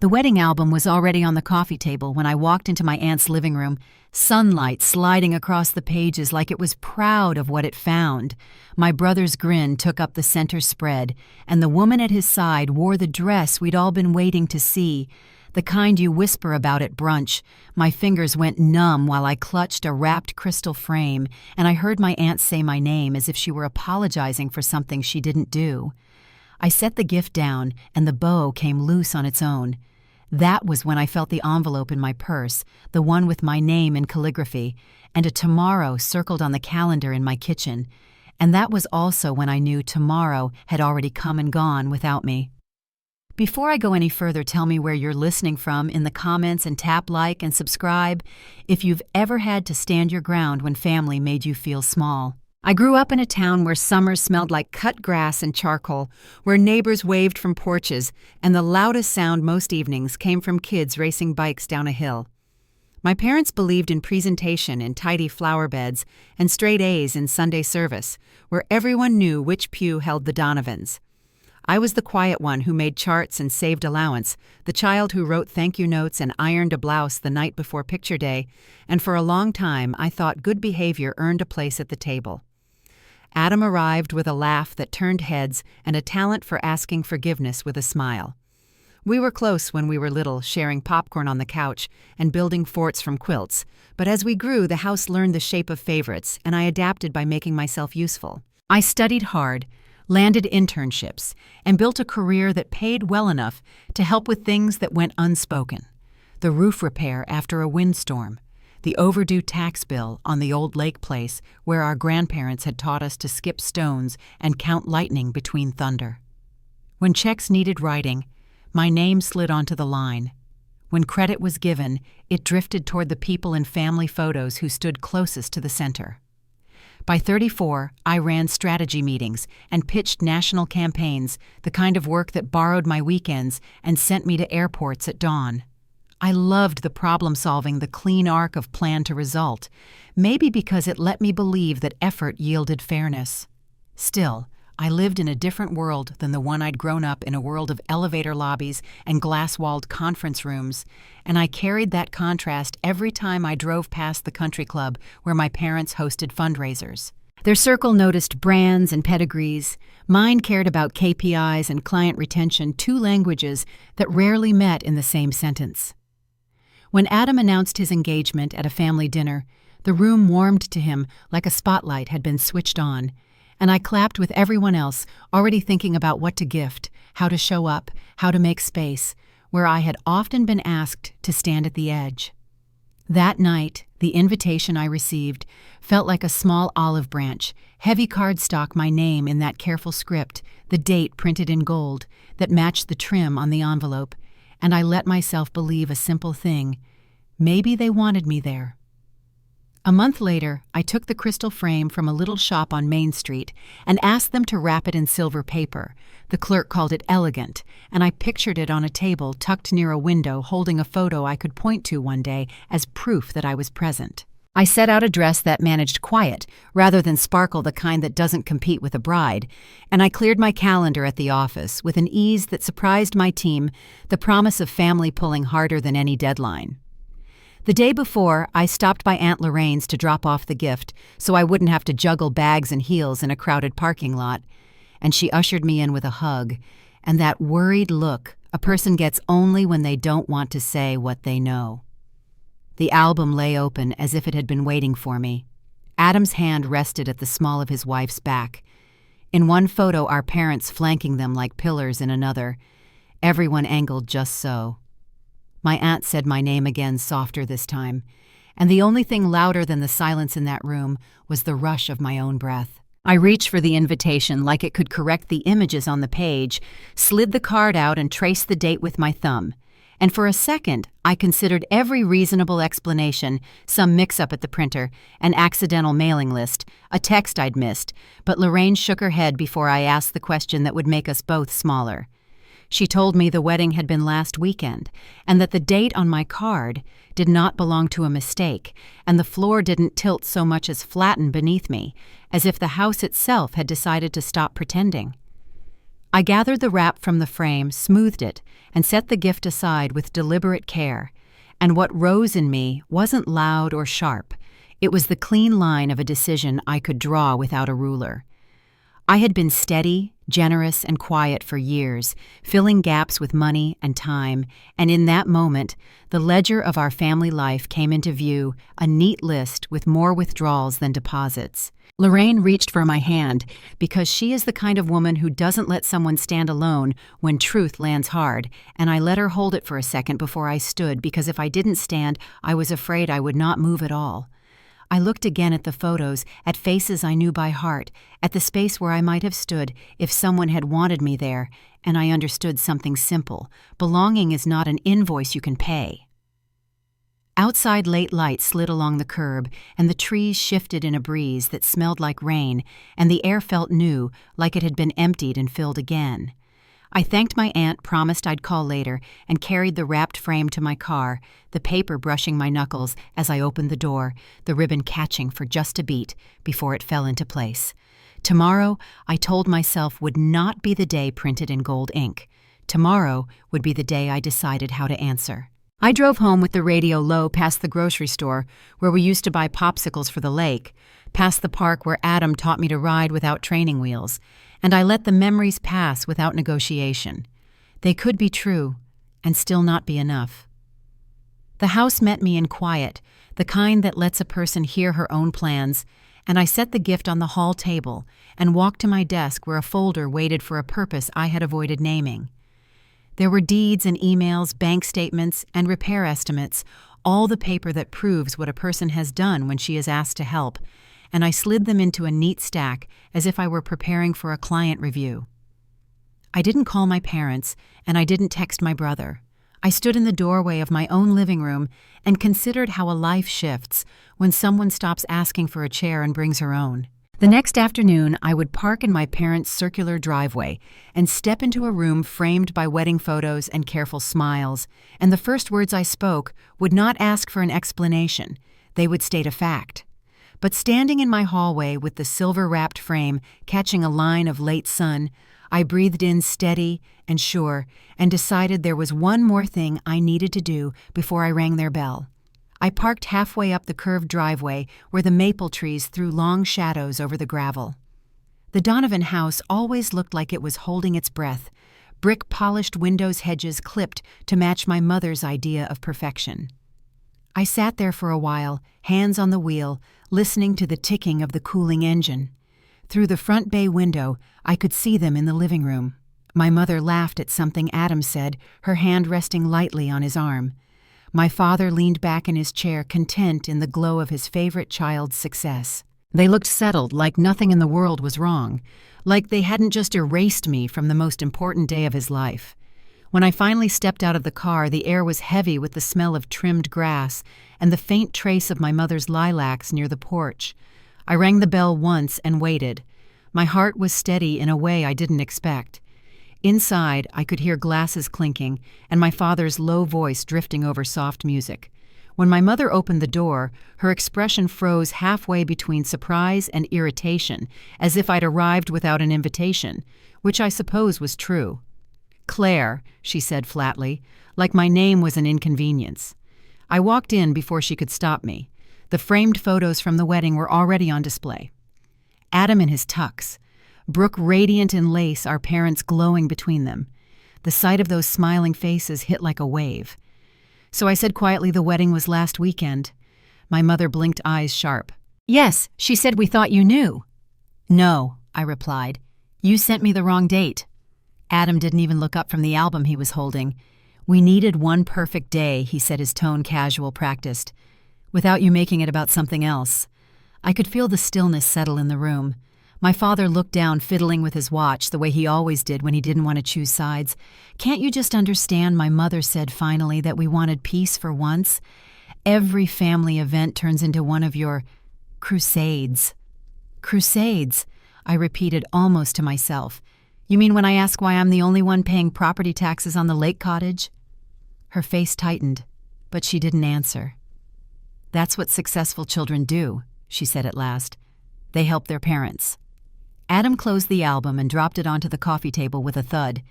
The wedding album was already on the coffee table when I walked into my aunt's living room, sunlight sliding across the pages like it was proud of what it found. My brother's grin took up the center spread, and the woman at his side wore the dress we'd all been waiting to see, the kind you whisper about at brunch. My fingers went numb while I clutched a wrapped crystal frame, and I heard my aunt say my name as if she were apologizing for something she didn't do. I set the gift down, and the bow came loose on its own. That was when I felt the envelope in my purse, the one with my name in calligraphy, and a tomorrow circled on the calendar in my kitchen. And that was also when I knew tomorrow had already come and gone without me. Before I go any further, tell me where you're listening from in the comments and tap like and subscribe if you've ever had to stand your ground when family made you feel small. I grew up in a town where summers smelled like cut grass and charcoal, where neighbors waved from porches, and the loudest sound most evenings came from kids racing bikes down a hill. My parents believed in presentation in tidy flower beds and straight A's in Sunday service, where everyone knew which pew held the Donovans. I was the quiet one who made charts and saved allowance, the child who wrote thank you notes and ironed a blouse the night before picture day, and for a long time I thought good behavior earned a place at the table. Adam arrived with a laugh that turned heads and a talent for asking forgiveness with a smile. We were close when we were little, sharing popcorn on the couch and building forts from quilts, but as we grew, the house learned the shape of favorites, and I adapted by making myself useful. I studied hard, landed internships, and built a career that paid well enough to help with things that went unspoken. The roof repair after a windstorm, the overdue tax bill on the old lake place where our grandparents had taught us to skip stones and count lightning between thunder. When checks needed writing, my name slid onto the line. When credit was given, it drifted toward the people in family photos who stood closest to the center. By 34, I ran strategy meetings and pitched national campaigns, the kind of work that borrowed my weekends and sent me to airports at dawn. I loved the problem-solving, the clean arc of plan to result, maybe because it let me believe that effort yielded fairness. Still, I lived in a different world than the one I'd grown up in, a world of elevator lobbies and glass-walled conference rooms, and I carried that contrast every time I drove past the country club where my parents hosted fundraisers. Their circle noticed brands and pedigrees. Mine cared about KPIs and client retention, two languages that rarely met in the same sentence. When Adam announced his engagement at a family dinner, the room warmed to him like a spotlight had been switched on, and I clapped with everyone else, already thinking about what to gift, how to show up, how to make space, where I had often been asked to stand at the edge. That night, the invitation I received felt like a small olive branch, heavy cardstock, my name in that careful script, the date printed in gold that matched the trim on the envelope, and I let myself believe a simple thing: maybe they wanted me there. A month later, I took the crystal frame from a little shop on Main Street and asked them to wrap it in silver paper. The clerk called it elegant, and I pictured it on a table tucked near a window holding a photo I could point to one day as proof that I was present. I set out a dress that managed quiet, rather than sparkle, the kind that doesn't compete with a bride, and I cleared my calendar at the office with an ease that surprised my team, the promise of family pulling harder than any deadline. The day before, I stopped by Aunt Lorraine's to drop off the gift so I wouldn't have to juggle bags and heels in a crowded parking lot, and she ushered me in with a hug and that worried look a person gets only when they don't want to say what they know. The album lay open as if it had been waiting for me. Adam's hand rested at the small of his wife's back. In one photo, our parents flanking them like pillars; in another, everyone angled just so. My aunt said my name again, softer this time, and the only thing louder than the silence in that room was the rush of my own breath. I reached for the invitation like it could correct the images on the page, slid the card out and traced the date with my thumb. And for a second, I considered every reasonable explanation: some mix-up at the printer, an accidental mailing list, a text I'd missed, but Lorraine shook her head before I asked the question that would make us both smaller. She told me the wedding had been last weekend, and that the date on my card did not belong to a mistake, and the floor didn't tilt so much as flatten beneath me, as if the house itself had decided to stop pretending. I gathered the wrap from the frame, smoothed it, and set the gift aside with deliberate care. And what rose in me wasn't loud or sharp. It was the clean line of a decision I could draw without a ruler. I had been steady, generous, and quiet for years, filling gaps with money and time, and in that moment, the ledger of our family life came into view, a neat list with more withdrawals than deposits. Lorraine reached for my hand because she is the kind of woman who doesn't let someone stand alone when truth lands hard, and I let her hold it for a second before I stood because if I didn't stand, I was afraid I would not move at all. I looked again at the photos, at faces I knew by heart, at the space where I might have stood if someone had wanted me there, and I understood something simple. Belonging is not an invoice you can pay. Outside late light slid along the curb, and the trees shifted in a breeze that smelled like rain, and the air felt new, like it had been emptied and filled again. I thanked my aunt, promised I'd call later, and carried the wrapped frame to my car, the paper brushing my knuckles as I opened the door, the ribbon catching for just a beat before it fell into place. Tomorrow, I told myself, would not be the day printed in gold ink. Tomorrow would be the day I decided how to answer. I drove home with the radio low past the grocery store, where we used to buy popsicles for the lake, past the park where Adam taught me to ride without training wheels, and I let the memories pass without negotiation. They could be true, and still not be enough. The house met me in quiet, the kind that lets a person hear her own plans, and I set the gift on the hall table and walked to my desk where a folder waited for a purpose I had avoided naming. There were deeds and emails, bank statements, and repair estimates, all the paper that proves what a person has done when she is asked to help, and I slid them into a neat stack as if I were preparing for a client review. I didn't call my parents, and I didn't text my brother. I stood in the doorway of my own living room and considered how a life shifts when someone stops asking for a chair and brings her own. The next afternoon, I would park in my parents' circular driveway and step into a room framed by wedding photos and careful smiles, and the first words I spoke would not ask for an explanation. They would state a fact. But standing in my hallway with the silver-wrapped frame catching a line of late sun, I breathed in steady and sure and decided there was one more thing I needed to do before I rang their bell. I parked halfway up the curved driveway where the maple trees threw long shadows over the gravel. The Donovan house always looked like it was holding its breath, brick-polished windows hedges clipped to match my mother's idea of perfection. I sat there for a while, hands on the wheel, listening to the ticking of the cooling engine. Through the front bay window, I could see them in the living room. My mother laughed at something Adam said, her hand resting lightly on his arm. My father leaned back in his chair, content in the glow of his favorite child's success. They looked settled, like nothing in the world was wrong, like they hadn't just erased me from the most important day of his life. When I finally stepped out of the car, the air was heavy with the smell of trimmed grass and the faint trace of my mother's lilacs near the porch. I rang the bell once and waited. My heart was steady in a way I didn't expect. Inside, I could hear glasses clinking and my father's low voice drifting over soft music. When my mother opened the door, her expression froze halfway between surprise and irritation, as if I'd arrived without an invitation, which I suppose was true. "Claire," she said flatly, like my name was an inconvenience. I walked in before she could stop me. The framed photos from the wedding were already on display. Adam in his tux, Brooke radiant in lace, our parents glowing between them. The sight of those smiling faces hit like a wave. So I said quietly the wedding was last weekend. My mother blinked eyes sharp. "Yes, she said we thought you knew." "No," I replied. "You sent me the wrong date." Adam didn't even look up from the album he was holding. "We needed one perfect day," he said, his tone casual, practiced, "without you making it about something else." I could feel the stillness settle in the room. My father looked down, fiddling with his watch, the way he always did when he didn't want to choose sides. "Can't you just understand," my mother said finally, "that we wanted peace for once? Every family event turns into one of your crusades." "Crusades," I repeated almost to myself. "You mean when I ask why I'm the only one paying property taxes on the lake cottage?" Her face tightened, but she didn't answer. "That's what successful children do," she said at last. "They help their parents." Adam closed the album and dropped it onto the coffee table with a thud.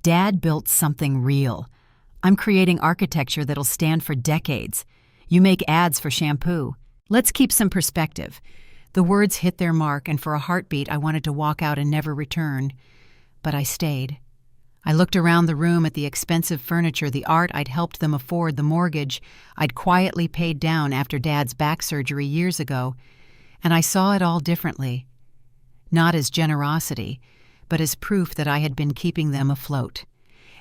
Dad built something real. I'm creating architecture that'll stand for decades. You make ads for shampoo. Let's keep some perspective. The words hit their mark, and for a heartbeat I wanted to walk out and never return. But I stayed. I looked around the room at the expensive furniture, the art I'd helped them afford, the mortgage I'd quietly paid down after Dad's back surgery years ago, and I saw it all differently. Not as generosity, but as proof that I had been keeping them afloat.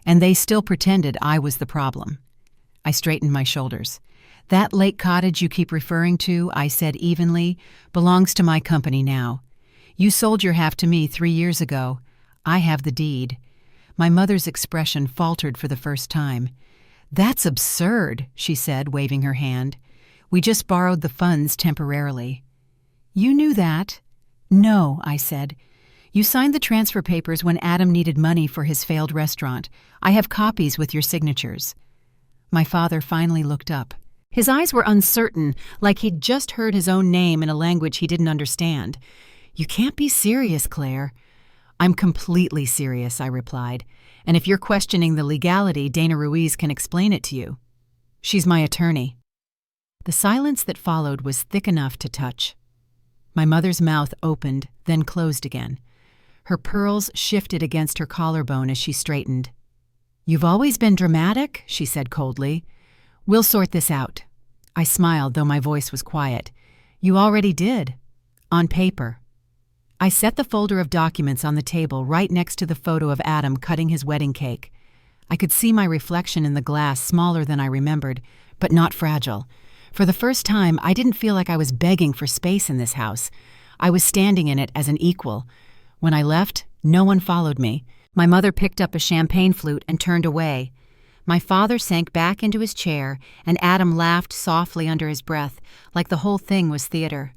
And they still pretended I was the problem. I straightened my shoulders. That lake cottage you keep referring to, I said evenly, belongs to my company now. You sold your half to me 3 years ago. I have the deed. My mother's expression faltered for the first time. That's absurd, she said, waving her hand. We just borrowed the funds temporarily. You knew that? No, I said. You signed the transfer papers when Adam needed money for his failed restaurant. I have copies with your signatures. My father finally looked up. His eyes were uncertain, like he'd just heard his own name in a language he didn't understand. You can't be serious, Claire. I'm completely serious, I replied. And if you're questioning the legality, Dana Ruiz can explain it to you. She's my attorney. The silence that followed was thick enough to touch. My mother's mouth opened, then closed again. Her pearls shifted against her collarbone as she straightened. You've always been dramatic, she said coldly. We'll sort this out. I smiled, though my voice was quiet. You already did. On paper. I set the folder of documents on the table right next to the photo of Adam cutting his wedding cake. I could see my reflection in the glass, smaller than I remembered, but not fragile. For the first time, I didn't feel like I was begging for space in this house. I was standing in it as an equal. When I left, no one followed me. My mother picked up a champagne flute and turned away. My father sank back into his chair, and Adam laughed softly under his breath, like the whole thing was theater.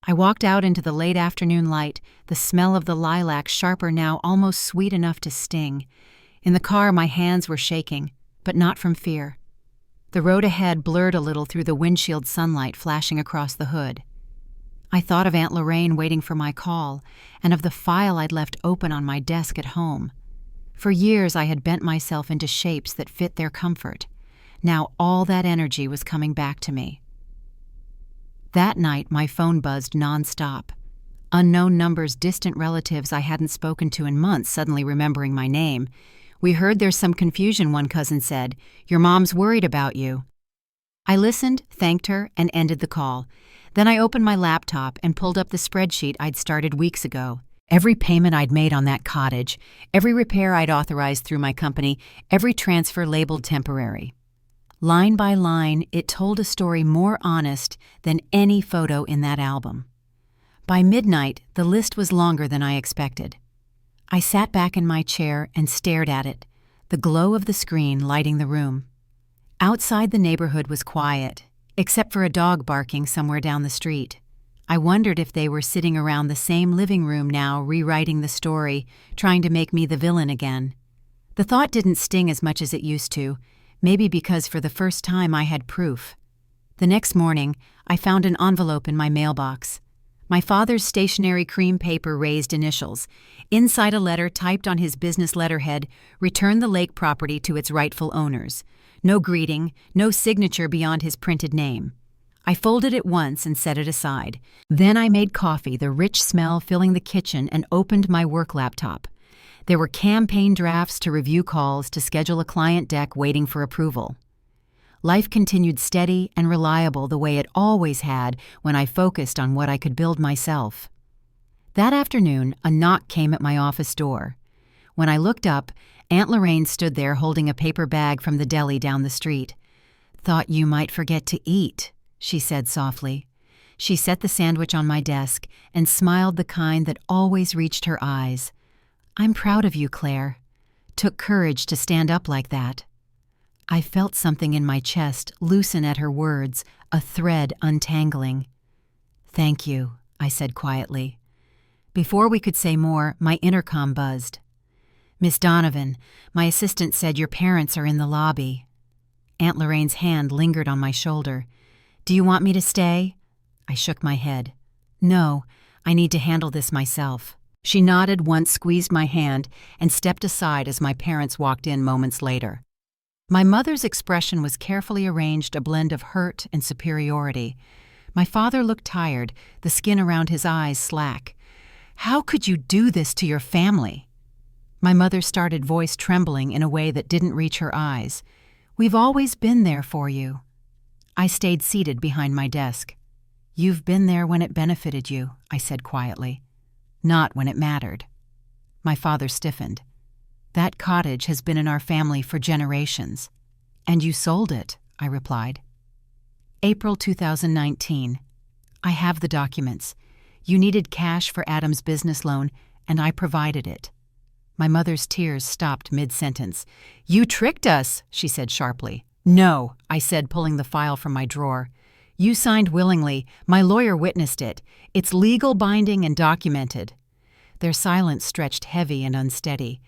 I walked out into the late afternoon light, the smell of the lilac sharper now, almost sweet enough to sting. In the car, my hands were shaking, but not from fear. The road ahead blurred a little through the windshield sunlight flashing across the hood. I thought of Aunt Lorraine waiting for my call, and of the file I'd left open on my desk at home. For years I had bent myself into shapes that fit their comfort. Now all that energy was coming back to me. That night my phone buzzed nonstop. Unknown numbers, distant relatives I hadn't spoken to in months suddenly remembering my name. We heard there's some confusion, one cousin said. Your mom's worried about you. I listened, thanked her, and ended the call. Then I opened my laptop and pulled up the spreadsheet I'd started weeks ago. Every payment I'd made on that cottage, every repair I'd authorized through my company, every transfer labeled temporary. Line by line, it told a story more honest than any photo in that album. By midnight, the list was longer than I expected. I sat back in my chair and stared at it, the glow of the screen lighting the room. Outside, the neighborhood was quiet, except for a dog barking somewhere down the street. I wondered if they were sitting around the same living room now, rewriting the story, trying to make me the villain again. The thought didn't sting as much as it used to, maybe because for the first time I had proof. The next morning, I found an envelope in my mailbox. My father's stationery cream paper raised initials. Inside a letter typed on his business letterhead, return the lake property to its rightful owners. No greeting, no signature beyond his printed name. I folded it once and set it aside. Then I made coffee, the rich smell filling the kitchen, and opened my work laptop. There were campaign drafts to review calls to schedule a client deck waiting for approval. Life continued steady and reliable the way it always had when I focused on what I could build myself. That afternoon, a knock came at my office door. When I looked up, Aunt Lorraine stood there holding a paper bag from the deli down the street. Thought you might forget to eat, she said softly. She set the sandwich on my desk and smiled the kind that always reached her eyes. I'm proud of you, Claire. Took courage to stand up like that. I felt something in my chest loosen at her words, a thread untangling. Thank you, I said quietly. Before we could say more, my intercom buzzed. Miss Donovan, my assistant said your parents are in the lobby. Aunt Lorraine's hand lingered on my shoulder. Do you want me to stay? I shook my head. No, I need to handle this myself. She nodded once, squeezed my hand, and stepped aside as my parents walked in moments later. My mother's expression was carefully arranged, a blend of hurt and superiority. My father looked tired, the skin around his eyes slack. "How could you do this to your family?" My mother started, voice trembling in a way that didn't reach her eyes. "We've always been there for you." I stayed seated behind my desk. "You've been there when it benefited you," I said quietly. "Not when it mattered." My father stiffened. "That cottage has been in our family for generations." "And you sold it," I replied. April 2019. I have the documents. You needed cash for Adam's business loan, and I provided it. My mother's tears stopped mid-sentence. "You tricked us," she said sharply. "No," I said, pulling the file from my drawer. "You signed willingly. My lawyer witnessed it. It's legal, binding, and documented." Their silence stretched heavy and unsteady.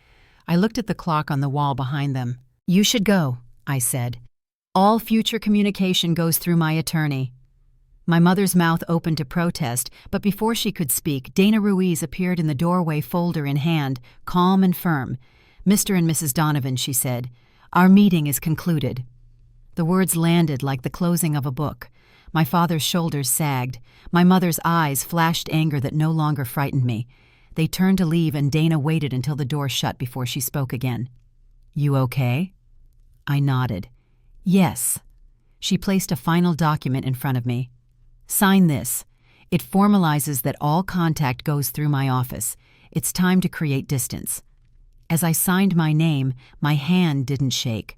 I looked at the clock on the wall behind them. "You should go," I said. "All future communication goes through my attorney." My mother's mouth opened to protest, but before she could speak, Dana Ruiz appeared in the doorway, folder in hand, calm and firm. "Mr. and Mrs. Donovan," she said, "our meeting is concluded." The words landed like the closing of a book. My father's shoulders sagged. My mother's eyes flashed anger that no longer frightened me. They turned to leave, and Dana waited until the door shut before she spoke again. "You okay?" I nodded. "Yes." She placed a final document in front of me. "Sign this. It formalizes that all contact goes through my office. It's time to create distance." As I signed my name, my hand didn't shake.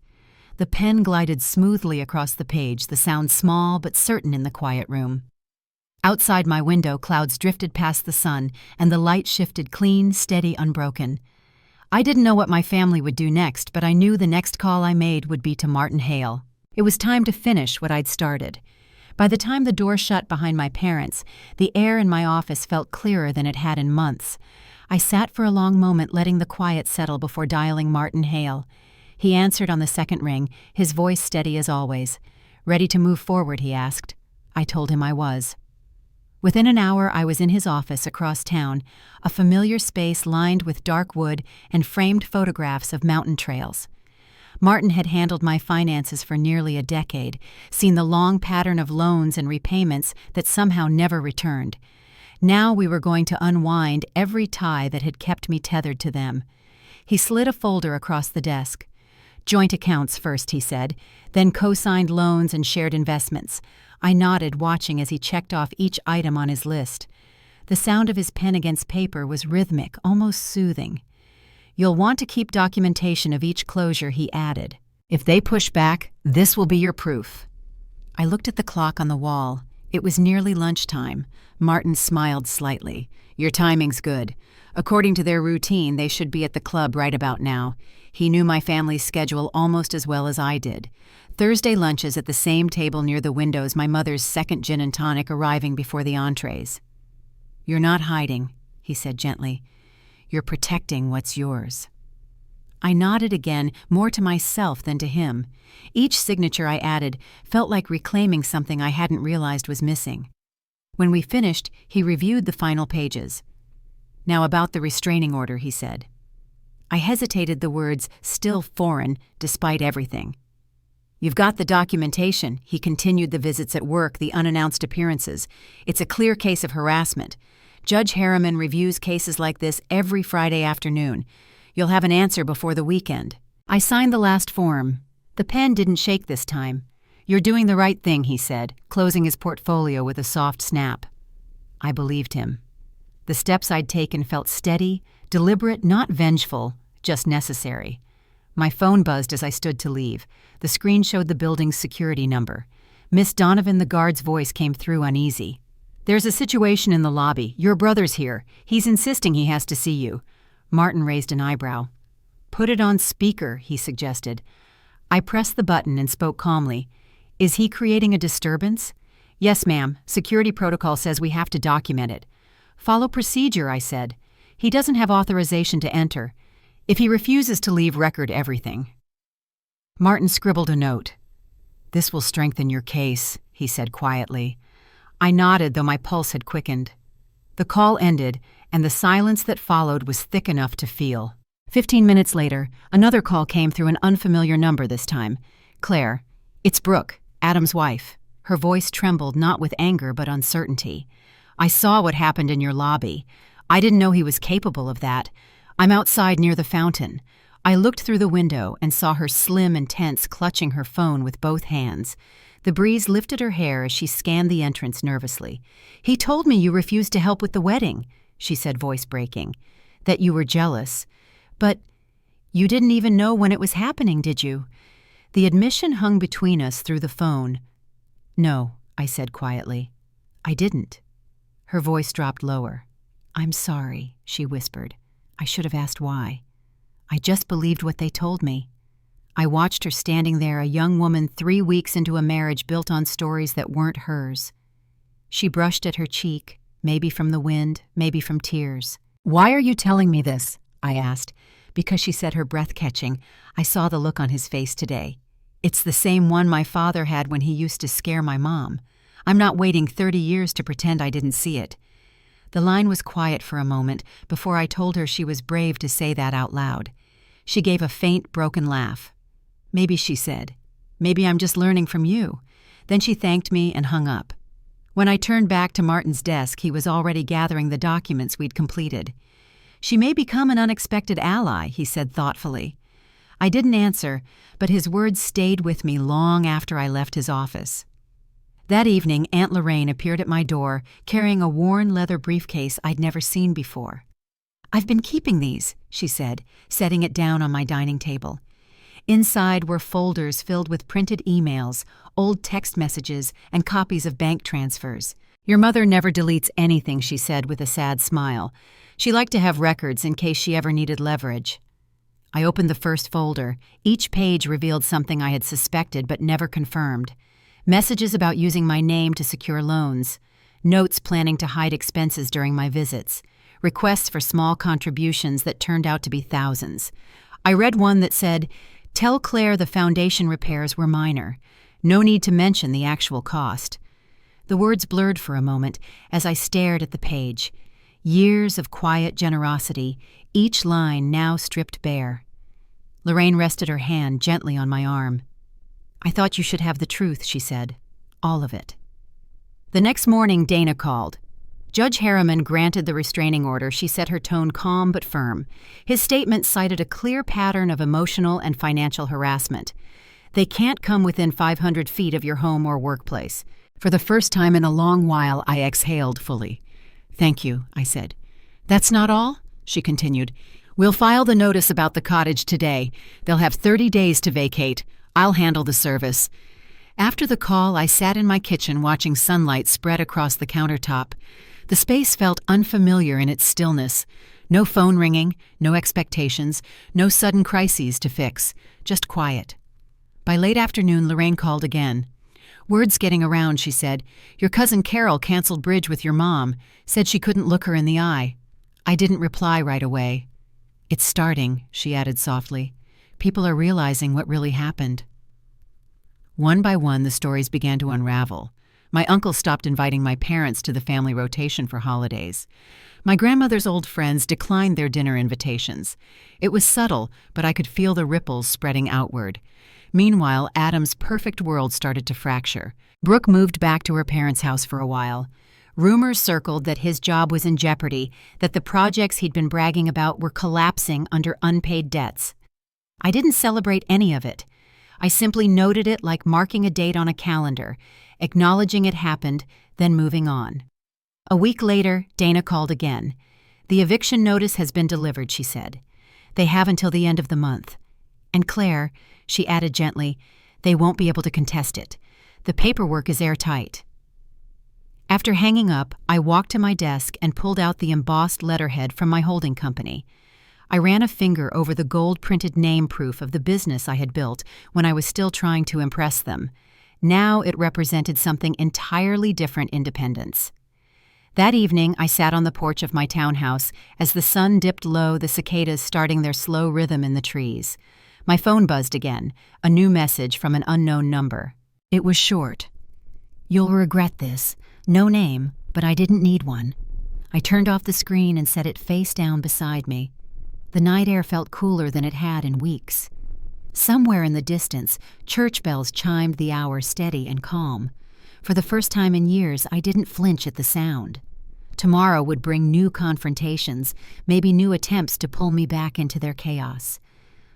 The pen glided smoothly across the page, the sound small but certain in the quiet room. Outside my window, clouds drifted past the sun, and the light shifted clean, steady, unbroken. I didn't know what my family would do next, but I knew the next call I made would be to Martin Hale. It was time to finish what I'd started. By the time the door shut behind my parents, the air in my office felt clearer than it had in months. I sat for a long moment, letting the quiet settle before dialing Martin Hale. He answered on the second ring, his voice steady as always. "Ready to move forward?" he asked. I told him I was. Within an hour, I was in his office across town, a familiar space lined with dark wood and framed photographs of mountain trails. Martin had handled my finances for nearly a decade, seen the long pattern of loans and repayments that somehow never returned. Now we were going to unwind every tie that had kept me tethered to them. He slid a folder across the desk. "Joint accounts first," he said, "then co-signed loans and shared investments." I nodded, watching as he checked off each item on his list. The sound of his pen against paper was rhythmic, almost soothing. "You'll want to keep documentation of each closure," he added. "If they push back, this will be your proof." I looked at the clock on the wall. It was nearly lunchtime. Martin smiled slightly. "Your timing's good. According to their routine, they should be at the club right about now." He knew my family's schedule almost as well as I did. Thursday lunches at the same table near the windows, my mother's second gin and tonic arriving before the entrees. "You're not hiding," he said gently. "You're protecting what's yours." I nodded again, more to myself than to him. Each signature I added felt like reclaiming something I hadn't realized was missing. When we finished, he reviewed the final pages. "Now about the restraining order," he said. I hesitated, the words still foreign despite everything. "You've got the documentation," he continued, "the visits at work, the unannounced appearances. It's a clear case of harassment. Judge Harriman reviews cases like this every Friday afternoon. You'll have an answer before the weekend." I signed the last form. The pen didn't shake this time. "You're doing the right thing," he said, closing his portfolio with a soft snap. I believed him. The steps I'd taken felt steady, deliberate, not vengeful, just necessary. My phone buzzed as I stood to leave. The screen showed the building's security number. Miss Donovan, the guard's voice came through uneasy. "There's a situation in the lobby. Your brother's here. He's insisting he has to see you." Martin raised an eyebrow. "Put it on speaker," he suggested. I pressed the button and spoke calmly. "Is he creating a disturbance?" "Yes, ma'am. Security protocol says we have to document it." "Follow procedure," I said. "He doesn't have authorization to enter. If he refuses to leave, record everything." Martin scribbled a note. "This will strengthen your case," he said quietly. I nodded, though my pulse had quickened. The call ended, and the silence that followed was thick enough to feel. 15 minutes later, another call came through an unfamiliar number this time. "Claire, it's Brooke, Adam's wife." Her voice trembled not with anger but uncertainty. "I saw what happened in your lobby. I didn't know he was capable of that. I'm outside near the fountain." I looked through the window and saw her slim and tense, clutching her phone with both hands. The breeze lifted her hair as she scanned the entrance nervously. "He told me you refused to help with the wedding," she said, voice breaking. "That you were jealous. But you didn't even know when it was happening, did you?" The admission hung between us through the phone. "No," I said quietly. "I didn't." Her voice dropped lower. "I'm sorry," she whispered. "I should have asked why. I just believed what they told me." I watched her standing there, a young woman 3 weeks into a marriage built on stories that weren't hers. She brushed at her cheek, maybe from the wind, maybe from tears. "Why are you telling me this?" I asked. "Because," she said, her breath catching. "I saw the look on his face today. It's the same one my father had when he used to scare my mom. I'm not waiting 30 years to pretend I didn't see it." The line was quiet for a moment before I told her she was brave to say that out loud. She gave a faint, broken laugh. "Maybe," she said. "Maybe I'm just learning from you." Then she thanked me and hung up. When I turned back to Martin's desk, he was already gathering the documents we'd completed. "She may become an unexpected ally," he said thoughtfully. I didn't answer, but his words stayed with me long after I left his office. That evening, Aunt Lorraine appeared at my door, carrying a worn leather briefcase I'd never seen before. "I've been keeping these," she said, setting it down on my dining table. Inside were folders filled with printed emails, old text messages, and copies of bank transfers. "Your mother never deletes anything," she said with a sad smile. "She liked to have records in case she ever needed leverage." I opened the first folder. Each page revealed something I had suspected but never confirmed. Messages about using my name to secure loans, notes planning to hide expenses during my visits, requests for small contributions that turned out to be thousands. I read one that said, "Tell Claire the foundation repairs were minor. No need to mention the actual cost." The words blurred for a moment as I stared at the page. Years of quiet generosity, each line now stripped bare. Lorraine rested her hand gently on my arm. "I thought you should have the truth," she said. "All of it." The next morning, Dana called. Judge Harriman granted the restraining order. She said, her tone calm but firm. His statement cited a clear pattern of emotional and financial harassment. "They can't come within 500 feet of your home or workplace." For the first time in a long while, I exhaled fully. "Thank you," I said. "That's not all?" she continued. "We'll file the notice about the cottage today. They'll have 30 days to vacate. I'll handle the service." After the call, I sat in my kitchen watching sunlight spread across the countertop. The space felt unfamiliar in its stillness. No phone ringing, no expectations, no sudden crises to fix, just quiet. By late afternoon, Lorraine called again. "Word's getting around," she said. "Your cousin Carol canceled bridge with your mom, said she couldn't look her in the eye." I didn't reply right away. "It's starting," she added softly. "People are realizing what really happened." One by one, the stories began to unravel. My uncle stopped inviting my parents to the family rotation for holidays. My grandmother's old friends declined their dinner invitations. It was subtle, but I could feel the ripples spreading outward. Meanwhile, Adam's perfect world started to fracture. Brooke moved back to her parents' house for a while. Rumors circled that his job was in jeopardy, that the projects he'd been bragging about were collapsing under unpaid debts. I didn't celebrate any of it. I simply noted it like marking a date on a calendar, acknowledging it happened, then moving on. A week later, Dana called again. "The eviction notice has been delivered," she said. "They have until the end of the month. And Claire," she added gently, "they won't be able to contest it. The paperwork is airtight." After hanging up, I walked to my desk and pulled out the embossed letterhead from my holding company. I ran a finger over the gold-printed name proof of the business I had built when I was still trying to impress them. Now it represented something entirely different: independence. That evening, I sat on the porch of my townhouse as the sun dipped low, the cicadas starting their slow rhythm in the trees. My phone buzzed again, a new message from an unknown number. It was short. "You'll regret this. No name, but I didn't need one. I turned off the screen and set it face down beside me. The night air felt cooler than it had in weeks. Somewhere in the distance, church bells chimed the hour steady and calm. For the first time in years, I didn't flinch at the sound. Tomorrow would bring new confrontations, maybe new attempts to pull me back into their chaos.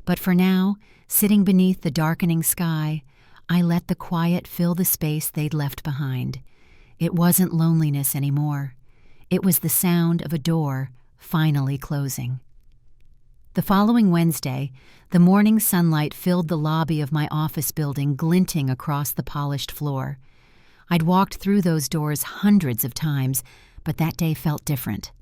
But for now, sitting beneath the darkening sky, I let the quiet fill the space they'd left behind. It wasn't loneliness anymore. It was the sound of a door finally closing. The following Wednesday, the morning sunlight filled the lobby of my office building, glinting across the polished floor. I'd walked through those doors hundreds of times, but that day felt different.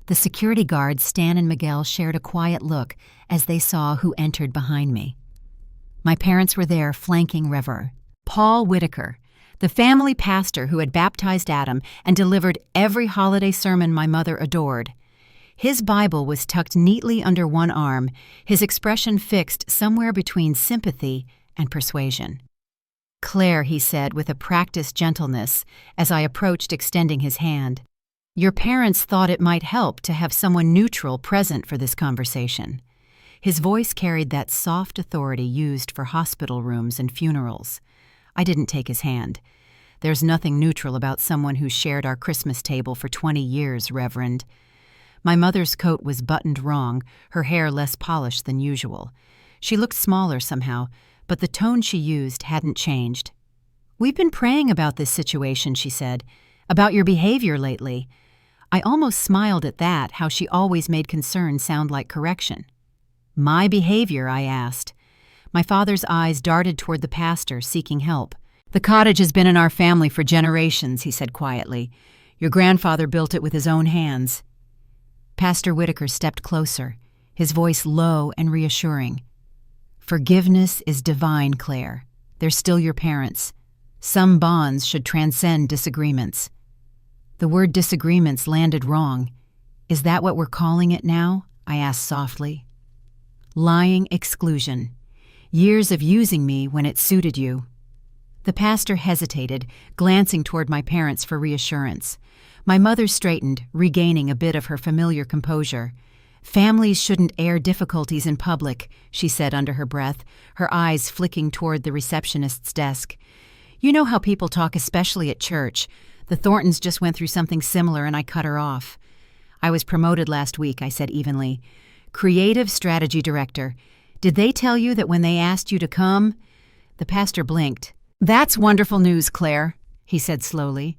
The security guards, Stan and Miguel, shared a quiet look as they saw who entered behind me. My parents were there, flanking Rev. Paul Whitaker, the family pastor who had baptized Adam and delivered every holiday sermon my mother adored. His Bible was tucked neatly under one arm, his expression fixed somewhere between sympathy and persuasion. "Claire," he said with a practiced gentleness as I approached, extending his hand, "your parents thought it might help to have someone neutral present for this conversation." His voice carried that soft authority used for hospital rooms and funerals. I didn't take his hand. "There's nothing neutral about someone who shared our Christmas table for 20 years, Reverend." My mother's coat was buttoned wrong, her hair less polished than usual. She looked smaller somehow, but the tone she used hadn't changed. "We've been praying about this situation," she said, "about your behavior lately." I almost smiled at that, how she always made concern sound like correction. "My behavior?" I asked. My father's eyes darted toward the pastor, seeking help. "The cottage has been in our family for generations," he said quietly. "Your grandfather built it with his own hands." Pastor Whitaker stepped closer, his voice low and reassuring. "Forgiveness is divine, Claire. They're still your parents. Some bonds should transcend disagreements." The word disagreements landed wrong. "Is that what we're calling it now?" I asked softly. "Lying exclusion. Years of using me when it suited you." The pastor hesitated, glancing toward my parents for reassurance. My mother straightened, regaining a bit of her familiar composure. "Families shouldn't air difficulties in public," she said under her breath, her eyes flicking toward the receptionist's desk. "You know how people talk, especially at church. The Thorntons just went through something similar and I cut her off." "I was promoted last week," I said evenly. "Creative strategy director. Did they tell you that when they asked you to come?" The pastor blinked. "That's wonderful news, Claire," he said slowly.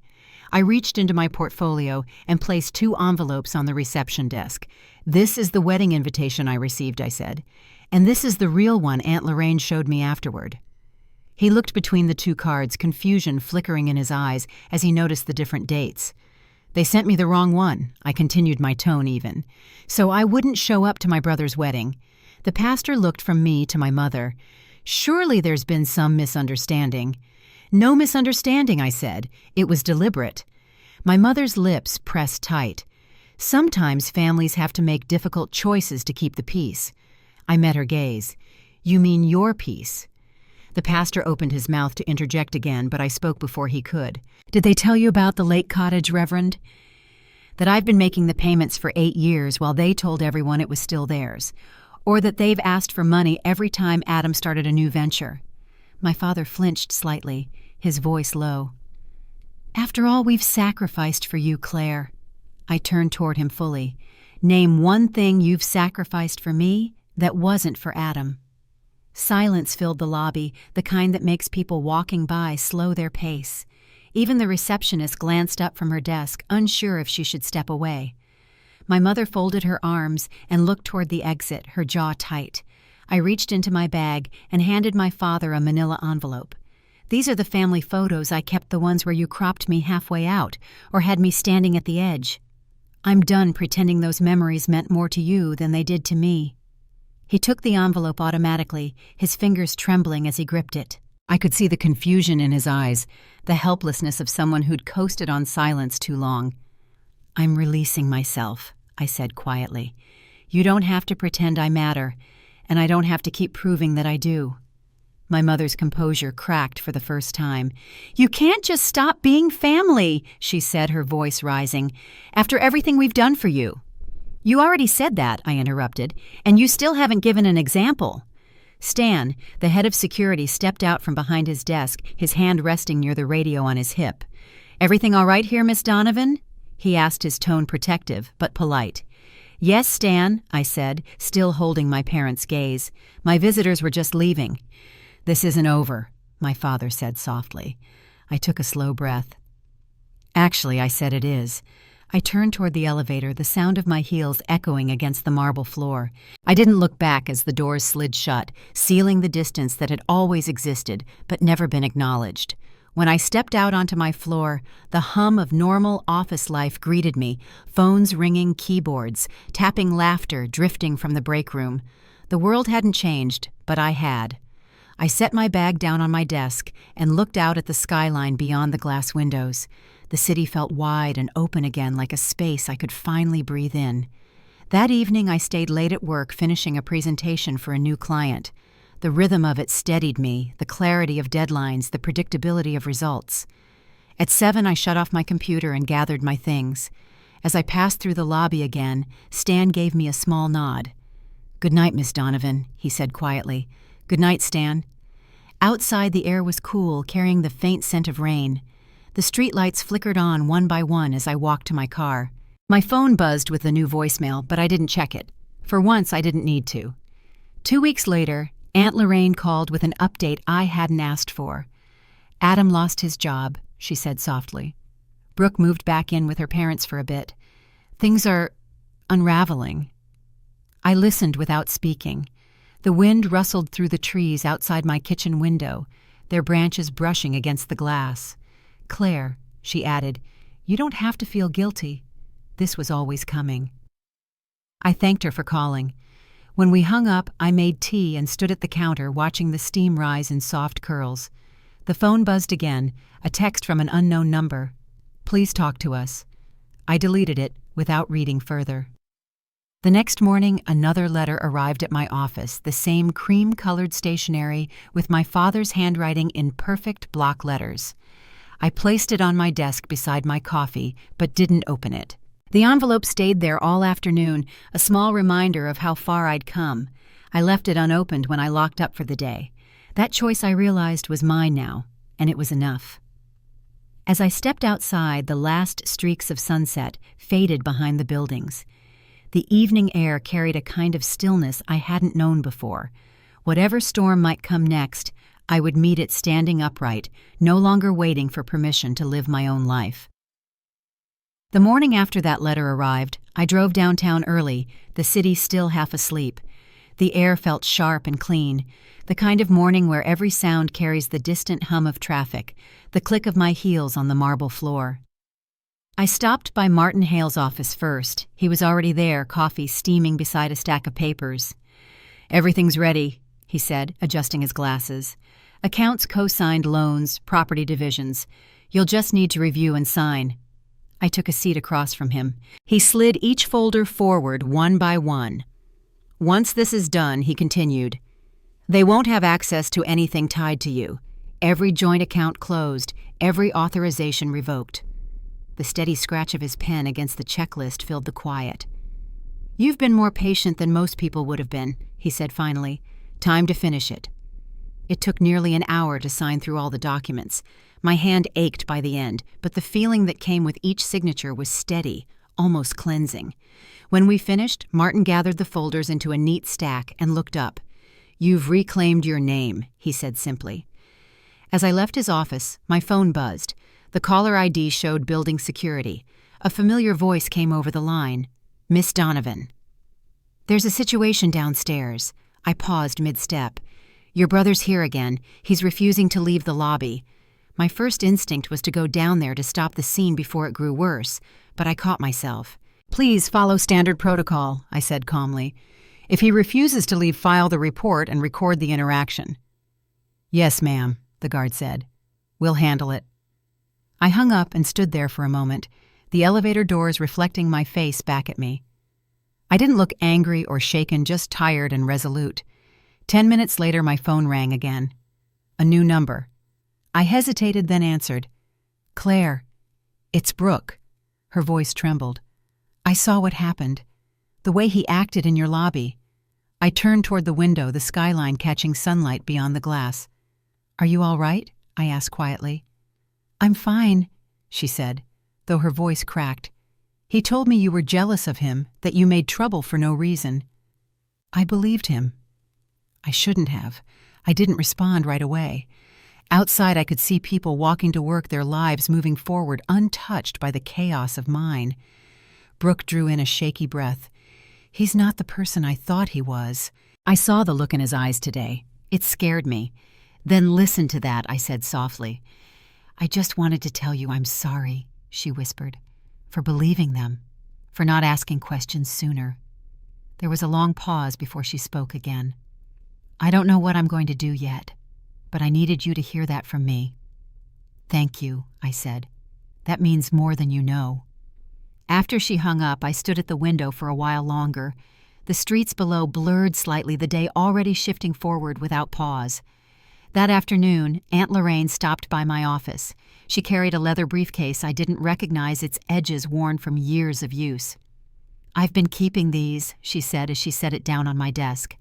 I reached into my portfolio and placed 2 envelopes on the reception desk. "This is the wedding invitation I received," I said. "And this is the real one Aunt Lorraine showed me afterward." He looked between the 2 cards, confusion flickering in his eyes as he noticed the different dates. "They sent me the wrong one," I continued, my tone even. "So I wouldn't show up to my brother's wedding." The pastor looked from me to my mother. "Surely there's been some misunderstanding." "No misunderstanding," I said. "It was deliberate." My mother's lips pressed tight. "Sometimes families have to make difficult choices to keep the peace." I met her gaze. "You mean your peace?" The pastor opened his mouth to interject again, but I spoke before he could. "Did they tell you about the lake cottage, Reverend? That I've been making the payments for 8 years while they told everyone it was still theirs? Or that they've asked for money every time Adam started a new venture?" My father flinched slightly, his voice low. "After all we've sacrificed for you, Claire." I turned toward him fully. "Name one thing you've sacrificed for me that wasn't for Adam." Silence filled the lobby, the kind that makes people walking by slow their pace. Even the receptionist glanced up from her desk, unsure if she should step away. My mother folded her arms and looked toward the exit, her jaw tight. I reached into my bag and handed my father a manila envelope. "These are the family photos I kept, the ones where you cropped me halfway out or had me standing at the edge. I'm done pretending those memories meant more to you than they did to me." He took the envelope automatically, his fingers trembling as he gripped it. I could see the confusion in his eyes, the helplessness of someone who'd coasted on silence too long. "I'm releasing myself," I said quietly. "You don't have to pretend I matter, and I don't have to keep proving that I do." My mother's composure cracked for the first time. "You can't just stop being family," she said, her voice rising, "after everything we've done for you." "You already said that," I interrupted, "and you still haven't given an example." Stan, the head of security, stepped out from behind his desk, his hand resting near the radio on his hip. "Everything all right here, Miss Donovan?" he asked, his tone protective but polite. "Yes, Stan," I said, still holding my parents' gaze. "My visitors were just leaving." "This isn't over," my father said softly. I took a slow breath. "Actually," I said, "it is." I turned toward the elevator, the sound of my heels echoing against the marble floor. I didn't look back as the doors slid shut, sealing the distance that had always existed but never been acknowledged. When I stepped out onto my floor, the hum of normal office life greeted me, phones ringing, keyboards, tapping laughter drifting from the break room. The world hadn't changed, but I had. I set my bag down on my desk and looked out at the skyline beyond the glass windows. The city felt wide and open again, like a space I could finally breathe in. That evening I stayed late at work finishing a presentation for a new client. The rhythm of it steadied me, the clarity of deadlines, the predictability of results. At 7 I shut off my computer and gathered my things. As I passed through the lobby again, Stan gave me a small nod. "Good night, Miss Donovan," he said quietly. "Good night, Stan." Outside the air was cool, carrying the faint scent of rain. The streetlights flickered on one by one as I walked to my car. My phone buzzed with the new voicemail, but I didn't check it. For once, I didn't need to. 2 weeks later, Aunt Lorraine called with an update I hadn't asked for. "Adam lost his job," she said softly. "Brooke moved back in with her parents for a bit. Things are unraveling." I listened without speaking. The wind rustled through the trees outside my kitchen window, their branches brushing against the glass. "Claire," she added, "you don't have to feel guilty. This was always coming." I thanked her for calling. When we hung up, I made tea and stood at the counter watching the steam rise in soft curls. The phone buzzed again, a text from an unknown number. "Please talk to us." I deleted it without reading further. The next morning, another letter arrived at my office, the same cream-colored stationery with my father's handwriting in perfect block letters. I placed it on my desk beside my coffee, but didn't open it. The envelope stayed there all afternoon, a small reminder of how far I'd come. I left it unopened when I locked up for the day. That choice, I realized, was mine now, and it was enough. As I stepped outside, the last streaks of sunset faded behind the buildings. The evening air carried a kind of stillness I hadn't known before. Whatever storm might come next, I would meet it standing upright, no longer waiting for permission to live my own life. The morning after that letter arrived, I drove downtown early, the city still half asleep. The air felt sharp and clean, the kind of morning where every sound carries the distant hum of traffic, the click of my heels on the marble floor. I stopped by Martin Hale's office first. He was already there, coffee steaming beside a stack of papers. "Everything's ready," he said, adjusting his glasses. "Accounts, co-signed loans, property divisions. You'll just need to review and sign." I took a seat across from him. He slid each folder forward one by one. "Once this is done," he continued, "they won't have access to anything tied to you. Every joint account closed, every authorization revoked." The steady scratch of his pen against the checklist filled the quiet. "You've been more patient than most people would have been," he said finally. "Time to finish it." It took nearly an hour to sign through all the documents. My hand ached by the end, but the feeling that came with each signature was steady, almost cleansing. When we finished, Martin gathered the folders into a neat stack and looked up. "You've reclaimed your name," he said simply. As I left his office, my phone buzzed. The caller ID showed building security. A familiar voice came over the line. "Miss Donovan." "There's a situation downstairs." I paused mid-step. "Your brother's here again. He's refusing to leave the lobby." My first instinct was to go down there to stop the scene before it grew worse, but I caught myself. "Please follow standard protocol," I said calmly. "If he refuses to leave, file the report and record the interaction." "Yes, ma'am," the guard said. "We'll handle it." I hung up and stood there for a moment, the elevator doors reflecting my face back at me. I didn't look angry or shaken, just tired and resolute. 10 minutes later, my phone rang again. A new number. I hesitated, then answered. "Claire, it's Brooke." Her voice trembled. "I saw what happened. The way he acted in your lobby." I turned toward the window, the skyline catching sunlight beyond the glass. "Are you all right?" I asked quietly. "I'm fine," she said, though her voice cracked. "He told me you were jealous of him, that you made trouble for no reason." I believed him. I shouldn't have. I didn't respond right away. Outside, I could see people walking to work, their lives moving forward, untouched by the chaos of mine. Brooke drew in a shaky breath. "He's not the person I thought he was." I saw the look in his eyes today. It scared me. "Then listen to that," I said softly. "I just wanted to tell you I'm sorry," she whispered, "for believing them, for not asking questions sooner." There was a long pause before she spoke again. "I don't know what I'm going to do yet, but I needed you to hear that from me." "Thank you," I said. "That means more than you know." After she hung up, I stood at the window for a while longer. The streets below blurred slightly, the day already shifting forward without pause. That afternoon, Aunt Lorraine stopped by my office. She carried a leather briefcase I didn't recognize, its edges worn from years of use. "I've been keeping these," she said as she set it down on my desk.